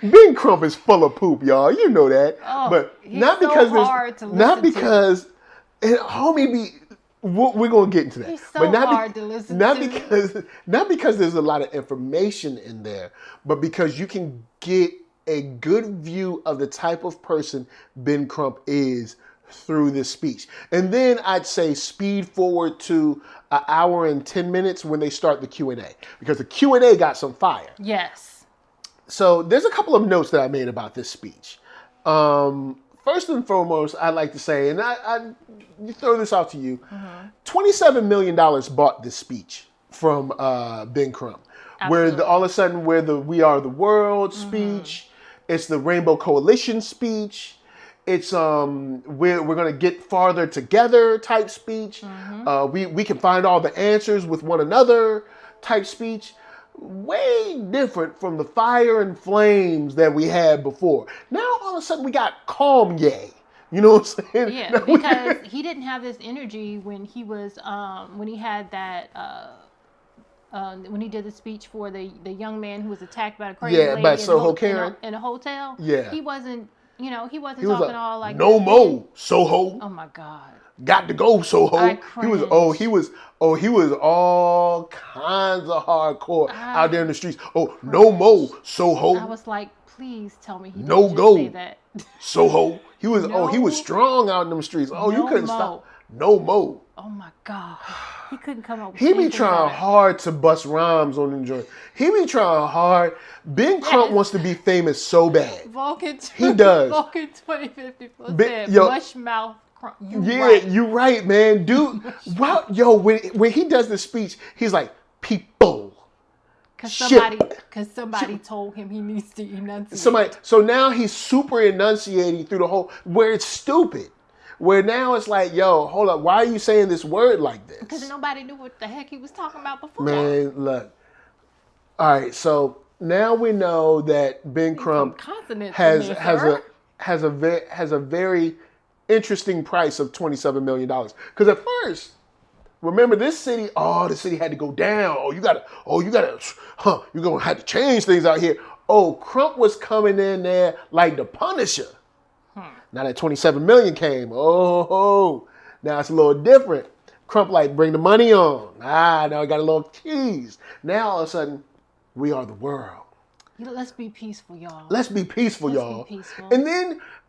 Ben Crump is full of poop, y'all. You know that. Oh, but not because homie, we're gonna get into that. He's so hard to listen to. Not because there's a lot of information in there, but because you can get a good view of the type of person Ben Crump is through this speech. And then I'd say speed forward to an hour and 10 minutes when they start the Q&A, because the Q&A got some fire. Yes. So there's a couple of notes that I made about this speech. First and foremost, I'd like to say, and I throw this out to you, $27 million bought this speech from Ben Crump. Absolutely. Where all of a sudden, where the We Are the World speech, it's the Rainbow Coalition speech, it's we're going to get farther together type speech, we can find all the answers with one another type speech. Way different from the fire and flames that we had before. Now all of a sudden we got calm yay. You know what I'm saying? Yeah, because he didn't have this energy when he was when he had that when he did the speech for the young man who was attacked by the crazy lady by Soho Karen in a hotel. Yeah, he wasn't talking all like no more Soho. Oh my God. Got to go, Soho. He was all kinds of hardcore out there in the streets. Oh, no more Soho. I was like, please tell me he no didn't go just say that. Soho. He was he was strong out in them streets. Oh, you couldn't stop. No more. Oh my God. He couldn't come up with He be trying hard to bust rhymes on them joints. He be trying hard. Ben Crump wants to be famous so bad. He does. Vulcan 2054 said, mush mouth. You're right, man, dude. Wow, when he does the speech, he's like, people. Because somebody told him he needs to enunciate. So now he's super enunciating through the whole, where it's stupid. Where now it's like, yo, hold up, why are you saying this word like this? Because nobody knew what the heck he was talking about before. Man, look. All right, so now we know that Ben Crump has a very interesting price of $27 million. Because at first, remember this city, the city had to go down. You're going to have to change things out here. Crump was coming in there like the Punisher. Now that 27 million came, now it's a little different. Crump like, bring the money on. Now I got a little tease. Now all of a sudden, we are the world. Let's be peaceful, y'all. Let's be peaceful, y'all. And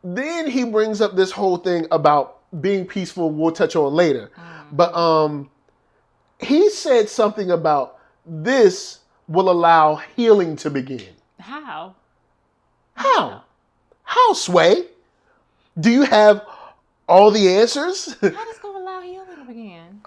then he brings up this whole thing about being peaceful. We'll touch on later. But he said something about this will allow healing to begin. How? How, Sway? Do you have all the answers? How does it allow healing to begin?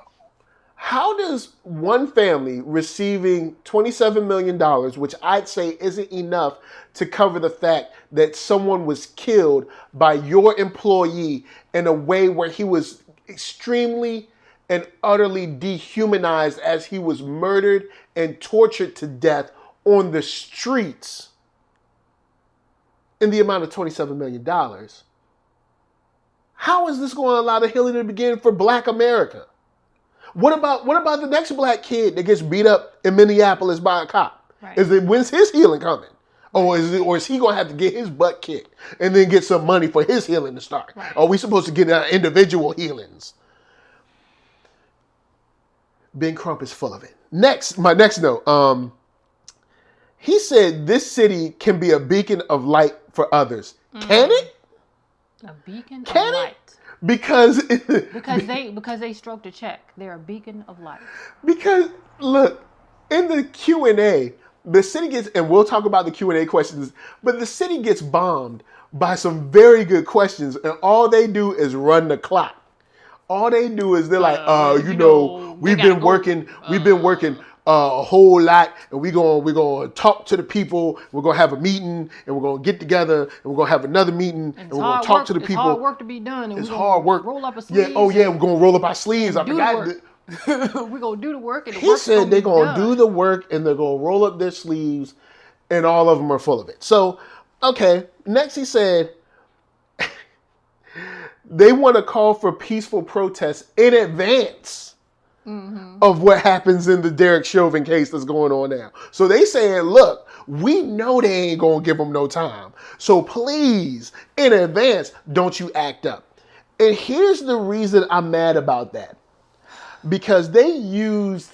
How does one family receiving $27 million, which I'd say isn't enough to cover the fact that someone was killed by your employee in a way where he was extremely and utterly dehumanized as he was murdered and tortured to death on the streets in the amount of $27 million? How is this going to allow the healing to begin for Black America? What about the next black kid that gets beat up in Minneapolis by a cop? Right. When's his healing coming? Or is he going to have to get his butt kicked and then get some money for his healing to start? Right. Are we supposed to get individual healings? Ben Crump is full of it. My next note. He said this city can be a beacon of light for others. Can it? A beacon Can of it? light. Because they stroked a check. They're a beacon of light. Because look, in the Q&A, the city gets, and we'll talk about the Q&A questions, but the city gets bombed by some very good questions, and all they do is run the clock. All they do is they're like, we've been working a whole lot, and we're gonna talk to the people. We're gonna have a meeting, and we're gonna get together, and we're gonna have another meeting, and we're gonna talk to the people. It's hard work to be done. And it's hard work. Roll up our sleeves. Yeah. Oh yeah, we're gonna roll up our sleeves. I forgot. We're gonna do the work. And he said they're gonna do the work, and they're gonna roll up their sleeves, and all of them are full of it. So, okay. Next, he said they want to call for peaceful protests in advance of what happens in the Derek Chauvin case that's going on now. So they saying, look, we know they ain't going to give them no time. So please, in advance, don't you act up. And here's the reason I'm mad about that. Because they used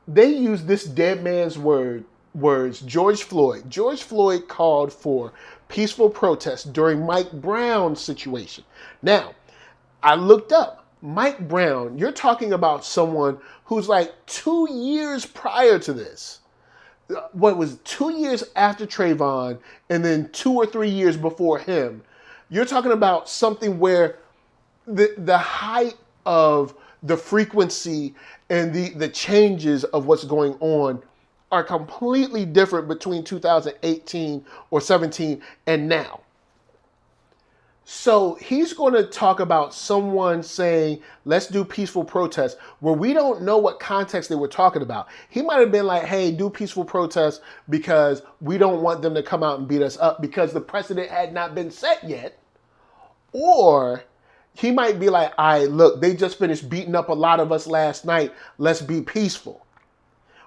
this dead man's words, George Floyd. George Floyd called for peaceful protests during Mike Brown's situation. Now, I looked up. Mike Brown, you're talking about someone who's like 2 years prior to this. What was 2 years after Trayvon, and then 2 or 3 years before him. You're talking about something where the height of the frequency and the changes of what's going on are completely different between 2018 or 17 and now. So he's going to talk about someone saying, let's do peaceful protests, where we don't know what context they were talking about. He might have been like, hey, do peaceful protests because we don't want them to come out and beat us up because the precedent had not been set yet. Or he might be like, all right, look, they just finished beating up a lot of us last night. Let's be peaceful.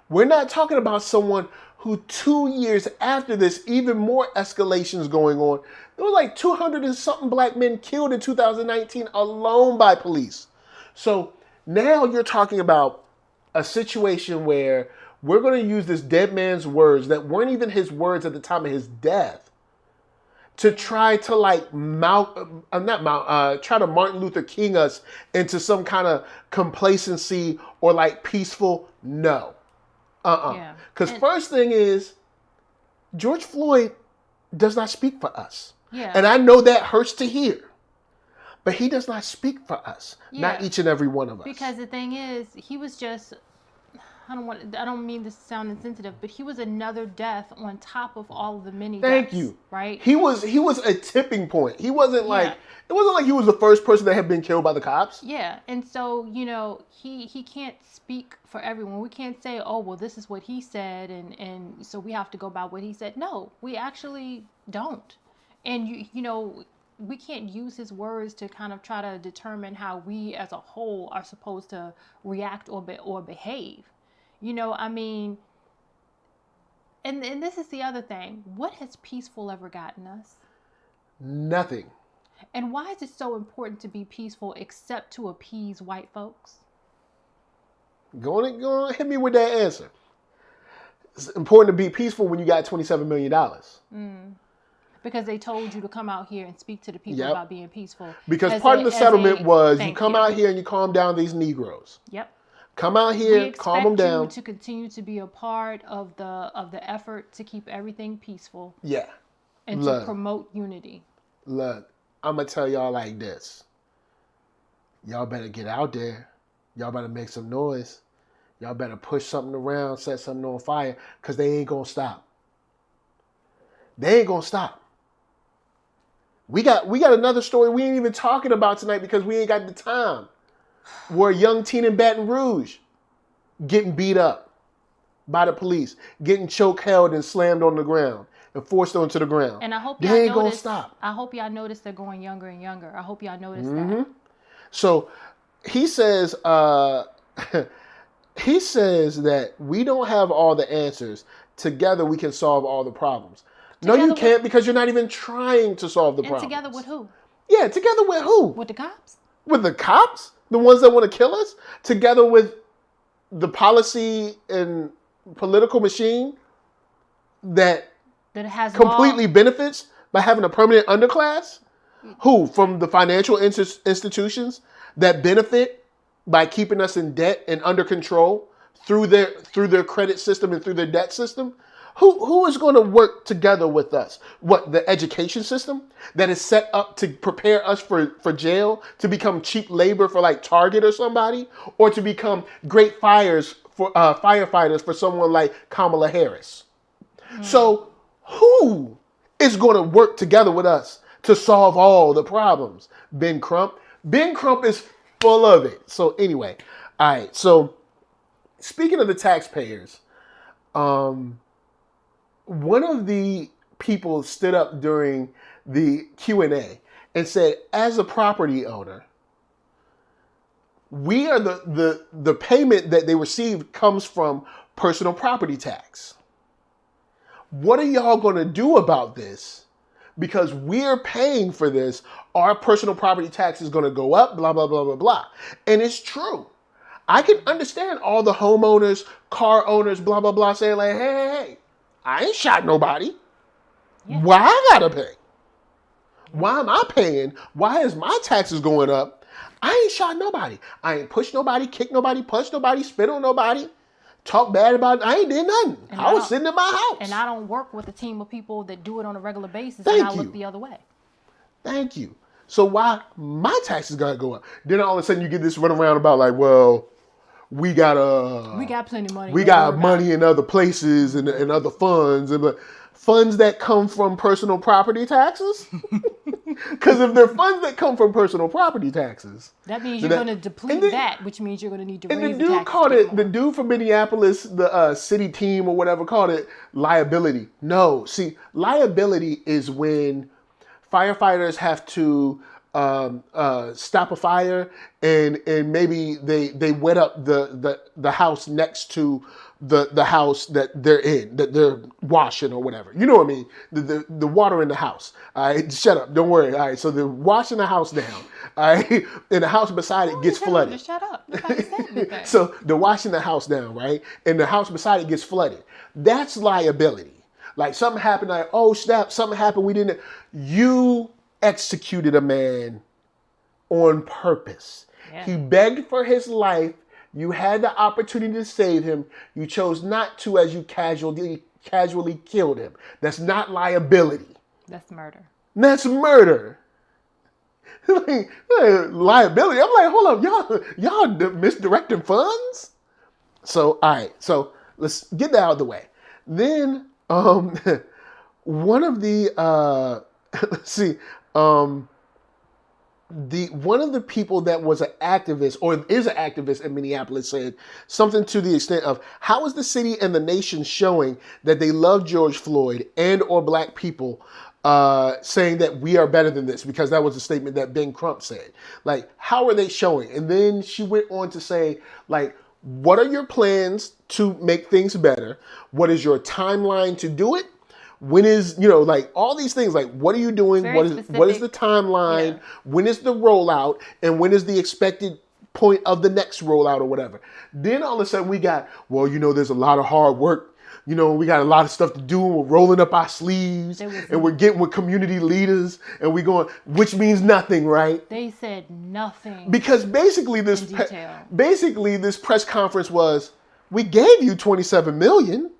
We're not talking about someone who 2 years after this, even more escalations going on. There were like 200 and something black men killed in 2019 alone by police. So now you're talking about a situation where we're going to use this dead man's words that weren't even his words at the time of his death to try to try to Martin Luther King us into some kind of complacency or like peaceful. No. Yeah. Because first thing is, George Floyd does not speak for us. Yeah. And I know that hurts to hear. But he does not speak for us. Yeah. Not each and every one of us. Because the thing is, he was just, I don't mean this to sound insensitive, but he was another death on top of all of the many deaths. Thank you. Right? He was a tipping point. He wasn't like, it wasn't like he was the first person that had been killed by the cops. Yeah. And so, he can't speak for everyone. We can't say, oh, well, this is what he said, and so we have to go by what he said. No, we actually don't. And, we can't use his words to kind of try to determine how we as a whole are supposed to react or behave. And this is the other thing. What has peaceful ever gotten us? Nothing. And why is it so important to be peaceful except to appease white folks? Go on, hit me with that answer. It's important to be peaceful when you got $27 million. Because they told you to come out here and speak to the people about being peaceful. Because part of the settlement was you come out here and you calm down these Negroes. Yep. Come out here, calm them down. We expect you to continue to be a part of the effort to keep everything peaceful. Yeah. And to promote unity. Look, I'm going to tell y'all like this. Y'all better get out there. Y'all better make some noise. Y'all better push something around, set something on fire, because they ain't going to stop. They ain't going to stop. We got another story we ain't even talking about tonight because we ain't got the time. Where a young teen in Baton Rouge getting beat up by the police, getting choke held and slammed on the ground and forced onto the ground. And I hope y'all ain't gonna stop. I hope y'all notice they're going younger and younger. I hope y'all notice that. So he says that we don't have all the answers. Together we can solve all the problems. No, you can't, because you're not even trying to solve the problems. And together with who? Yeah, together with who? With the cops? With the cops? The ones that want to kill us? Together with the policy and political machine that That it has completely benefits by having a permanent underclass? Who? From the financial institutions that benefit by keeping us in debt and under control through their credit system and through their debt system? Who is going to work together with us? What, the education system that is set up to prepare us for jail, to become cheap labor for like Target or somebody, or to become great firefighters for someone like Kamala Harris? So who is going to work together with us to solve all the problems? Ben Crump. Ben Crump is full of it. So anyway, all right. So speaking of the taxpayers, one of the people stood up during the Q&A and said, as a property owner, we are the payment that they received comes from personal property tax. What are y'all going to do about this? Because we're paying for this. Our personal property tax is going to go up, blah, blah, blah, blah, blah. And it's true. I can understand all the homeowners, car owners, blah, blah, blah, saying like, hey, I ain't shot nobody. Yeah. Why I gotta pay? Why am I paying? Why is my taxes going up? I ain't shot nobody. I ain't pushed nobody, kicked nobody, punched nobody, spit on nobody, talk bad about it. I ain't did nothing. I was sitting in my house. And I don't work with a team of people that do it on a regular basis. Look the other way. Thank you. So why my taxes gotta go up? Then all of a sudden you get this run around about like, well, we got plenty of money. We got money in other places and other funds, but funds that come from personal property taxes. Because if they're funds that come from personal property taxes, that means you're going to deplete that, which means you're going to need to raise the taxes. The dude from Minneapolis, the city team or whatever, called it liability. No, see, liability is when firefighters have to stop a fire and maybe they wet up the house next to the house that they're in, that they're washing or whatever. You know what I mean? The water in the house. All right, shut up. Don't worry. All right, so they're washing the house down. All right, and the house beside it gets flooded. Shut up. Nobody said anything. So they're washing the house down, right? And the house beside it gets flooded. That's liability. Like something happened, like, oh snap, something happened, we didn't. You executed a man on purpose. Yeah. He begged for his life. You had the opportunity to save him. You chose not to, as you casually killed him. That's not liability. That's murder. That's murder. Liability. I'm like, hold up, y'all misdirecting funds? So, all right. So let's get that out of the way. Then, one of the let's see. One of the people that was an activist or is an activist in Minneapolis said something to the extent of, how is the city and the nation showing that they love George Floyd and or black people, saying that we are better than this? Because that was a statement that Ben Crump said. Like, how are they showing? And then she went on to say, like, what are your plans to make things better? What is your timeline to do it? When is, like all these things, like what are you doing? What is the timeline? Yeah. When is the rollout? And when is the expected point of the next rollout or whatever? Then all of a sudden we got, there's a lot of hard work. We got a lot of stuff to do and we're rolling up our sleeves and we're getting with community leaders and we're going, which means nothing, right? They said nothing. Because basically this press conference was, we gave you $27 million.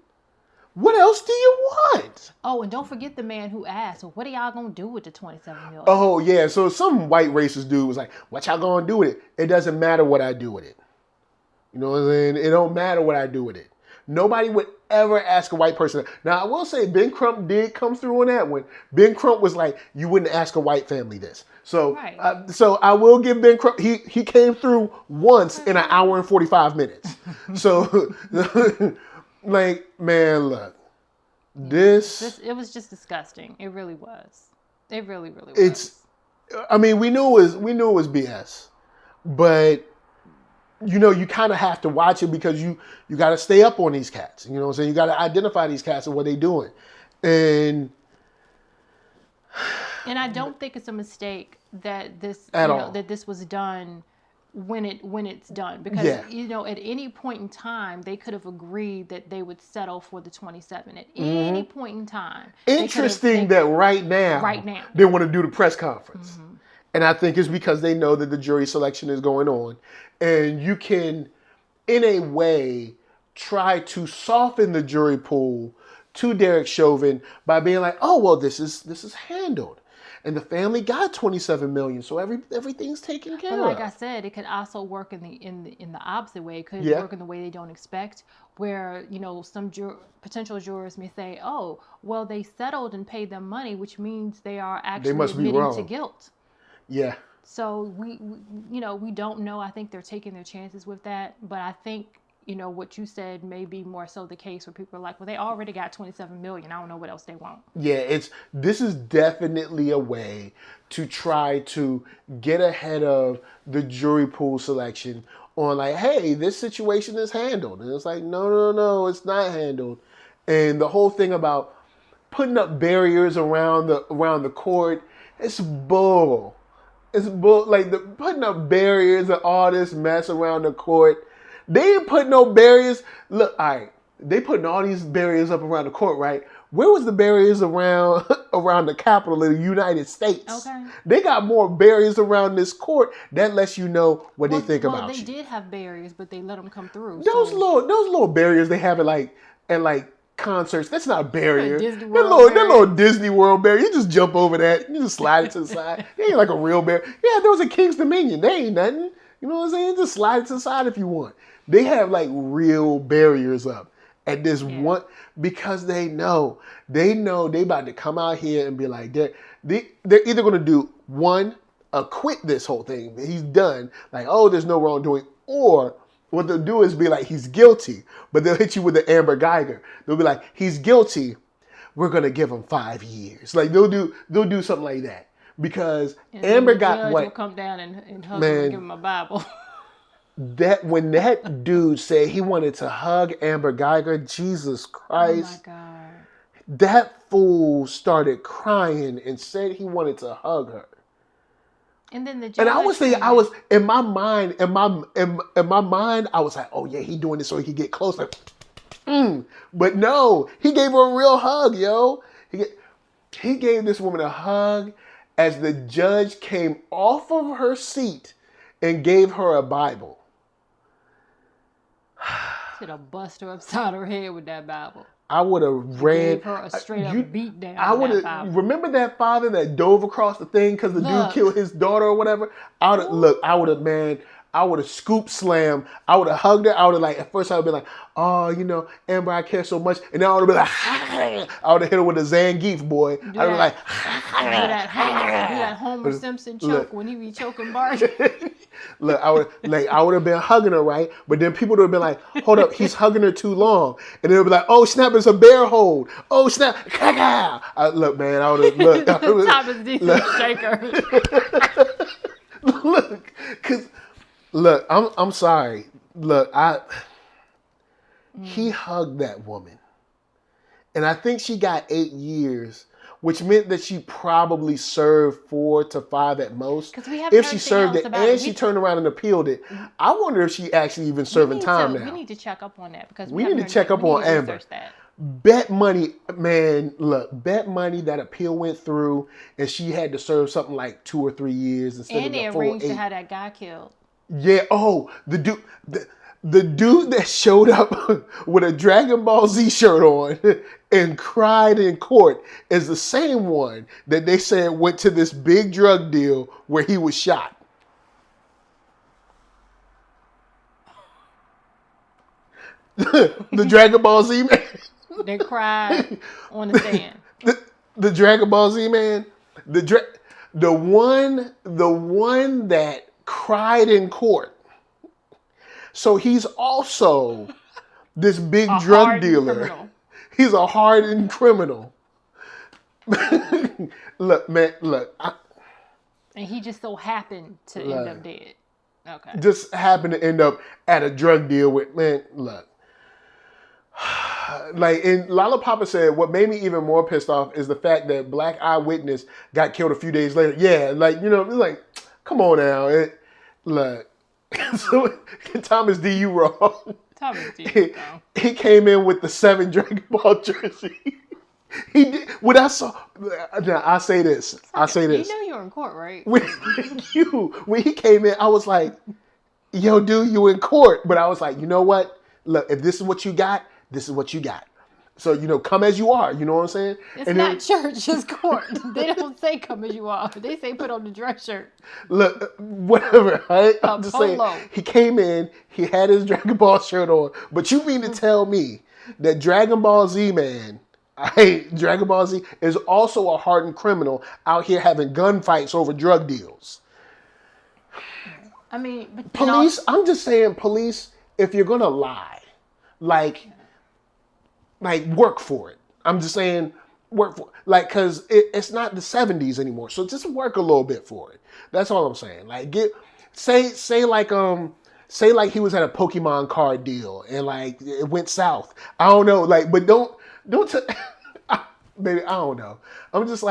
What else do you want? Oh, and don't forget the man who asked, well, what are y'all going to do with the $27 million? Oh, yeah. So some white racist dude was like, what y'all going to do with it? It doesn't matter what I do with it. You know what I'm saying? It don't matter what I do with it. Nobody would ever ask a white person. Now, I will say Ben Crump did come through on that one. Ben Crump was like, you wouldn't ask a white family this. So, right. So I will give Ben Crump, he came through once in an hour and 45 minutes. So... Like, man, look, it was just disgusting. It really was. It really, really was. We knew it was BS, but you kind of have to watch it because you got to stay up on these cats. You know what I'm saying? You got to identify these cats and what they're doing. And I don't think it's a mistake that this, that this was done when it's done, because Yeah. at any point in time they could have agreed that they would settle for the 27 at any point in time. Interesting that right now they want to do the press conference. And I think it's because they know that the jury selection is going on, and you can, in a way, try to soften the jury pool to Derek Chauvin by being like, oh, well, this is handled. And the family got $27 million, so everything's taken care of. But like I said, it could also work in the opposite way. It could work in the way they don't expect, where some potential jurors may say, "Oh, well, they settled and paid them money, which means they are actually admitting to guilt." Yeah. So we don't know. I think they're taking their chances with that, but I think what you said may be more so the case where people are like, well, they already got $27 million. I don't know what else they want. Yeah, this is definitely a way to try to get ahead of the jury pool selection on like, hey, this situation is handled. And it's like, no, it's not handled. And the whole thing about putting up barriers around the court, it's bull. It's bull. Like putting up barriers and all this mess around the court. They ain't put no barriers. Look, all right, they putting all these barriers up around the court, right? Where was the barriers around the Capitol of the United States? Okay. They got more barriers around this court. That lets you know what they think about you. Well, they did have barriers, but they let them come through. Those little barriers they have at concerts. That's not a barrier. Disney That World little Disney World barrier. You just jump over that. You just slide it to the side. It ain't like a real barrier. Yeah, there was a King's Dominion. They ain't nothing. You know what I'm saying? Just slide it to the side if you want. They have like real barriers up at this one because they know they about to come out here and be like, they're either going to do one, acquit this whole thing. He's done. Like, oh, there's no wrongdoing. Or what they'll do is be like, he's guilty. But they'll hit you with the Amber Geiger. They'll be like, he's guilty. We're going to give him 5 years. Like they'll do something like that. Because Amber got what? Will come down and hug him and give him a Bible. That when that dude said he wanted to hug Amber Geiger, Jesus Christ. Oh my God. That fool started crying and said he wanted to hug her. And then the judge. And I was thinking, I was in my mind, I was like, oh yeah, he doing this so he could get closer. But no, he gave her a real hug, yo. He gave this woman a hug as the judge came off of her seat and gave her a Bible. Should have busted her upside her head with that Bible. I would have ran. Gave her a straight up beat down. I would have. Remember that father that dove across the thing because the dude killed his daughter or whatever? I would have scoop slammed. I would have hugged her. I would have at first I would be like, oh, Amber, I care so much. And then I would have been like, I would have hit her with a Zangief, boy. I would have been like, do that Homer Simpson choke when he be choking Bart. Look, I would have been hugging her, right? But then people would have been like, hold up, he's hugging her too long. And they'll be like, oh, snap, it's a bear hold. Oh, snap. Look, man, I would have, look. Thomas decent shaker. Look, I'm sorry. Look, he hugged that woman. And I think she got 8 years, which meant that she probably served 4 to 5 at most. If she served it and she turned around and appealed it, I wonder if she actually even serving time now. We need to check up on that because we need to check up on Amber. Bet money, man. Look, bet money that appeal went through, and she had to serve something like 2 or 3 years instead of the full 8. And they arranged to have that guy killed. Yeah. Oh, the dude that showed up with a Dragon Ball Z shirt on and cried in court is the same one that they said went to this big drug deal where he was shot. The Dragon Ball Z man. They cried on the stand. The Dragon Ball Z man. The one that cried in court. So he's also this big drug dealer. Criminal. He's a hardened criminal. Look, man, look. And he just so happened to end up dead. Okay. Just happened to end up at a drug deal with, man, look. And Lollapapa said, what made me even more pissed off is the fact that Black Eyewitness got killed a few days later. Yeah, it's like, come on now. Look, So, Thomas D, you wrong. Thomas D. He came in with the 7 Dragon Ball jersey. He did. When I saw, now I say this. You know you're in court, right? When he came in, I was like, "Yo, dude, you in court?" But I was like, you know what? Look, if this is what you got, this is what you got. So, come as you are. You know what I'm saying? It's not church, it's court. They don't say come as you are. They say put on the dress shirt. Look, whatever, right? I'm just saying. He came in, he had his Dragon Ball shirt on. But you mean to tell me that Dragon Ball Z, man, Dragon Ball Z is also a hardened criminal out here having gunfights over drug deals? I mean, but police, I'm just saying, police, if you're going to lie, like work for it. I'm just saying, work for it. Because it's not the 70s anymore. So just work a little bit for it. That's all I'm saying. Say he was at a Pokemon card deal and it went south. I don't know. But don't baby, I don't know. I'm just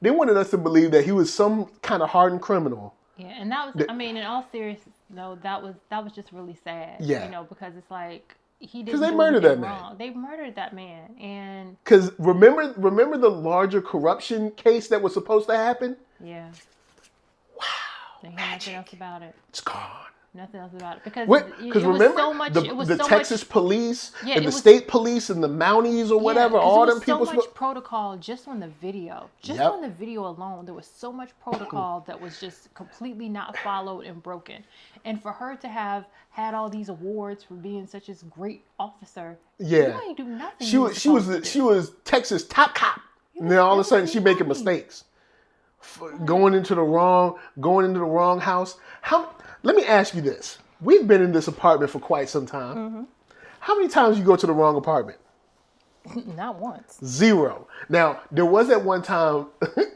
they wanted us to believe that he was some kind of hardened criminal. Yeah, and that was, in all seriousness, though, that was just really sad. Yeah. Because it's he didn't. Because they murdered that man. They murdered that man, and because remember the larger corruption case that was supposed to happen. Yeah. Wow. They hear nothing else about it. It's gone. Nothing else about it because remember so much, the Texas police and the was, state police and the Mounties or whatever. All them people. So much protocol just on the video. On the video alone, there was so much protocol that was just completely not followed and broken. And for her to have had all these awards for being such a great officer, you ain't do nothing. She was Texas top cop, and then all of a sudden she making mistakes, going into the wrong house. Let me ask you this. We've been in this apartment for quite some time. Mm-hmm. How many times you go to the wrong apartment? Not once. 0. Now, there was that one time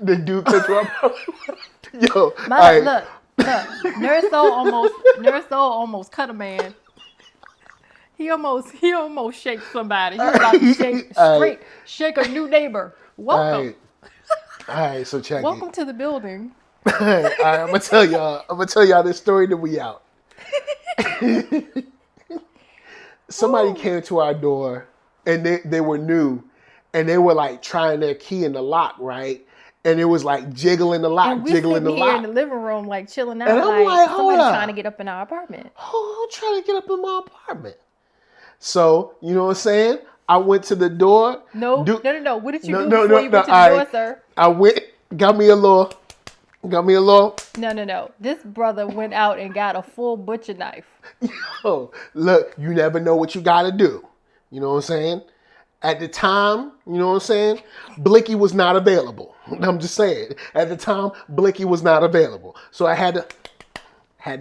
the dude came to our apartment. Yo, look. NERDSoul almost cut a man. He almost shaked somebody. He was about to shake a new neighbor. Welcome. All right, so check Welcome to the building. All right, I'm gonna tell y'all this story, then we out. Somebody came to our door and they were new and they were trying their key in the lock, right? And it was jiggling the lock, and we jiggling the here lock. In the living room, chilling out. And I'm somebody trying to get up in our apartment. Who trying to get up in my apartment? So, you know what I'm saying? I went to the door. No. What did you do before you went to the door, sir? I went, got me a little. No. This brother went out and got a full butcher knife. Yo, look, you never know what you got to do. You know what I'm saying? At the time, you know what I'm saying? Blicky was not available. I'm just saying. At the time, Blicky was not available. So I had to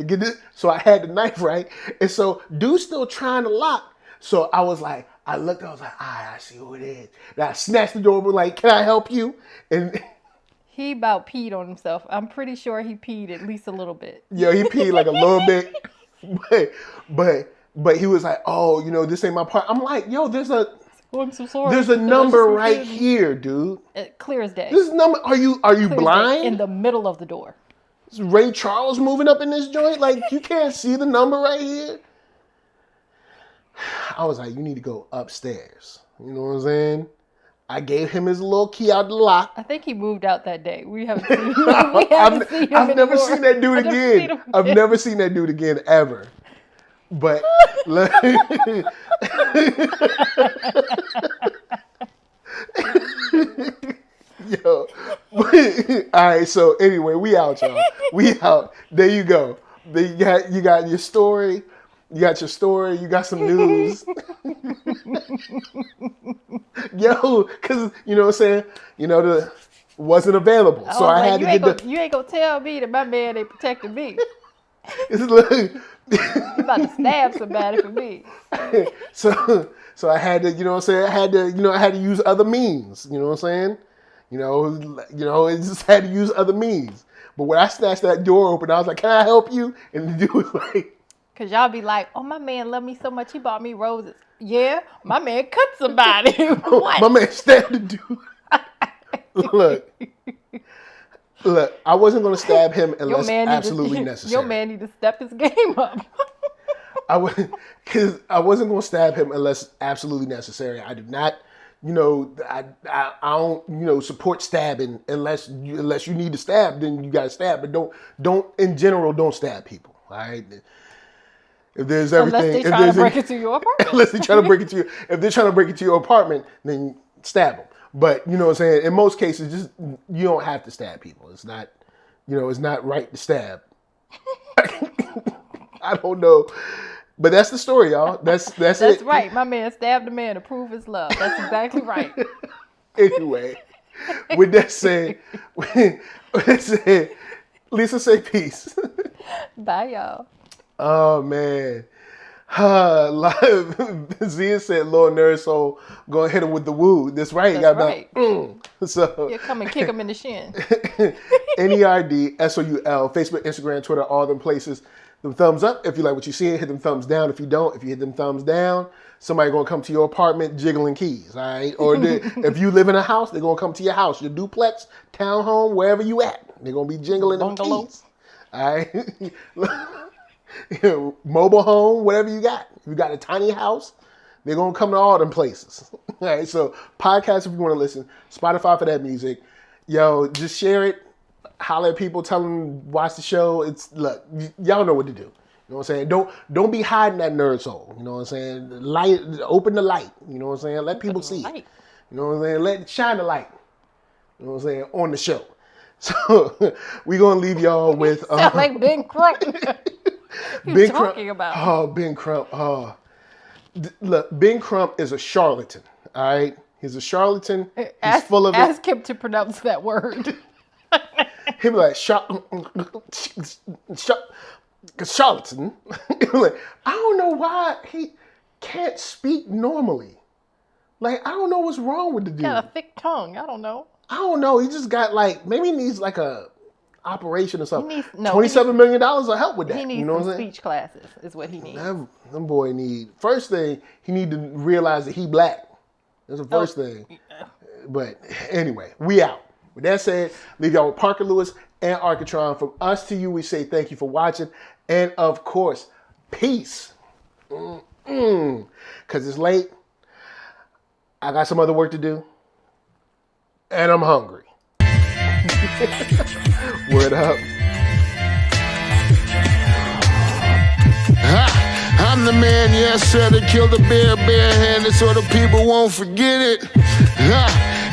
get it. So I had the knife, right? And so dude's still trying to lock. So I was I looked, I was I see who it is. And I snatched the door open, can I help you? And he about peed on himself. I'm pretty sure he peed at least a little bit. Yeah, he peed a little bit. But he was oh, this ain't my part. I'm yo, I'm so sorry. There's a number right here, dude. Clear as day. This number, are you blind? In the middle of the door. Is Ray Charles moving up in this joint? You can't see the number right here? I was you need to go upstairs. You know what I'm saying? I gave him his little key out the lock. I think he moved out that day. We haven't seen him. I've never seen that dude again. I've never seen that dude again ever. But yo, all right. So anyway, we out, y'all. We out. There you go. You got your story. You got your story. You got some news. Yo, because you know what I'm saying. Wasn't available, so I had to get You ain't gonna tell me that my man ain't protecting me. It's like, you about to stab somebody for me. So I had to, you know what I'm saying? I had to use other means. You know what I'm saying? It just had to use other means. But when I snatched that door open, I was like, "Can I help you?" And the dude was like, "Cause y'all be like, oh, my man loved me so much, he bought me roses." Yeah, my man cut somebody. What? My man stabbed the dude. Look, Look, I wasn't going to stab him unless absolutely necessary. Your man need to step his game up. I wasn't going to stab him unless absolutely necessary. I do not, I don't, support stabbing unless you need to stab, then you got to stab. But don't in general, don't stab people. All right. If there's everything, unless they're trying to break into your apartment. Unless they're trying to break into if they're trying to break into your apartment, then stab them. But you know what I'm saying? In most cases, just you don't have to stab people. It's not, it's not right to stab. I don't know. But that's the story, y'all. That's it. That's right. My man stabbed a man to prove his love. That's exactly right. Anyway, with that said, Lisa, say peace. Bye, y'all. Oh, man. Zia said, Lord NERDSoul, go hit him with the woo. That's right. That's right. So you come and kick him in the shin. NERDSoul, Facebook, Instagram, Twitter, all them places. Them thumbs up if you like what you see. Hit them thumbs down if you don't. If you hit them thumbs down, somebody gonna come to your apartment jiggling keys, all right? Or if you live in a house, they're gonna come to your house, your duplex, townhome, wherever you at. They're gonna be jingling them keys, all right? Mobile home, whatever you got. If you got a tiny house, they're gonna come to all them places. All right, so podcast if you want to listen, Spotify for that music. Yo, just share it. Holler at people, tell them watch the show. Look, y'all know what to do. You know what I'm saying? Don't be hiding that NERDSoul. You know what I'm saying? Light, open the light. You know what I'm saying? Let people see. You know what I'm saying? Let shine the light. You know what I'm saying? On the show. So we're gonna leave y'all with sound like Ben Crump. Ben talking about? Oh, Ben Crump. Oh, look, Ben Crump is a charlatan. All right, he's a charlatan. He's full of ask him to pronounce that word. He'll be like, charlatan. Like, I don't know why he can't speak normally. Like, I don't know what's wrong with the dude. Got a thick tongue. I don't know. He just got maybe he needs like a operation or something. $27 million will help with that. He needs some speech classes is what he needs. Them boy need, first thing, he need to realize that he black. That's the first thing. But anyway, we out. With that said, leave y'all with Parker Lewis and Architron. From us to you, we say thank you for watching. And of course, peace. Because it's late. I got some other work to do. And I'm hungry. Word up. I'm the man, yes sir, that killed the bear barehanded so the people won't forget it.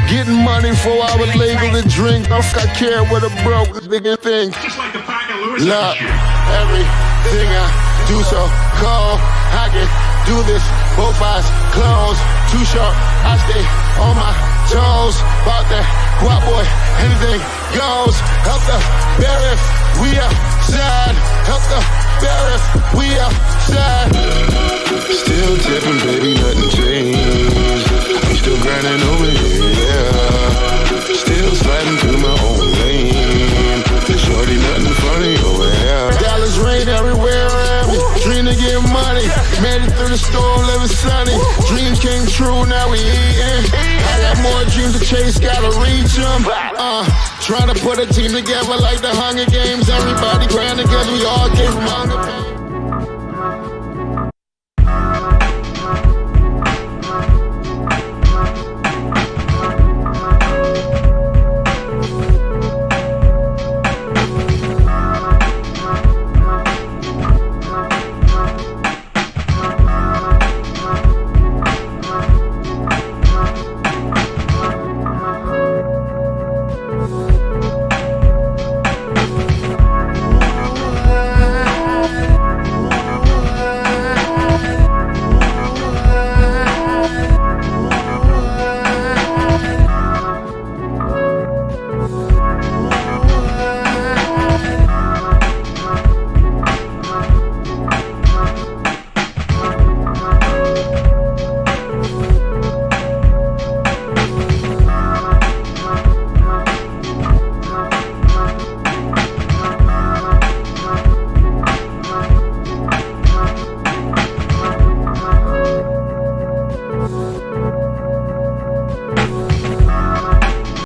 Getting money for I was legal to drink. I care what a broke nigga think. Just like the Parker Lewis. Look, everything I do so cold. I can do this, both eyes closed. Too short, I stay on my toes. About that guap boy, anything goes. Help the bear if we outside. Help the bear if we outside. Still tipping, baby, nothing changed. I'm still grinding over here, yeah. Still sliding through my own lane. Shorty, nothing funny over here. Dallas rain everywhere around me. Dream to get money. Made it through the storm, living sunny. Dreams came true, now we eating. I got more dreams to chase, gotta reach them. Trying to put a team together like the Hunger Games. Everybody grinding cause we all came from hunger pain.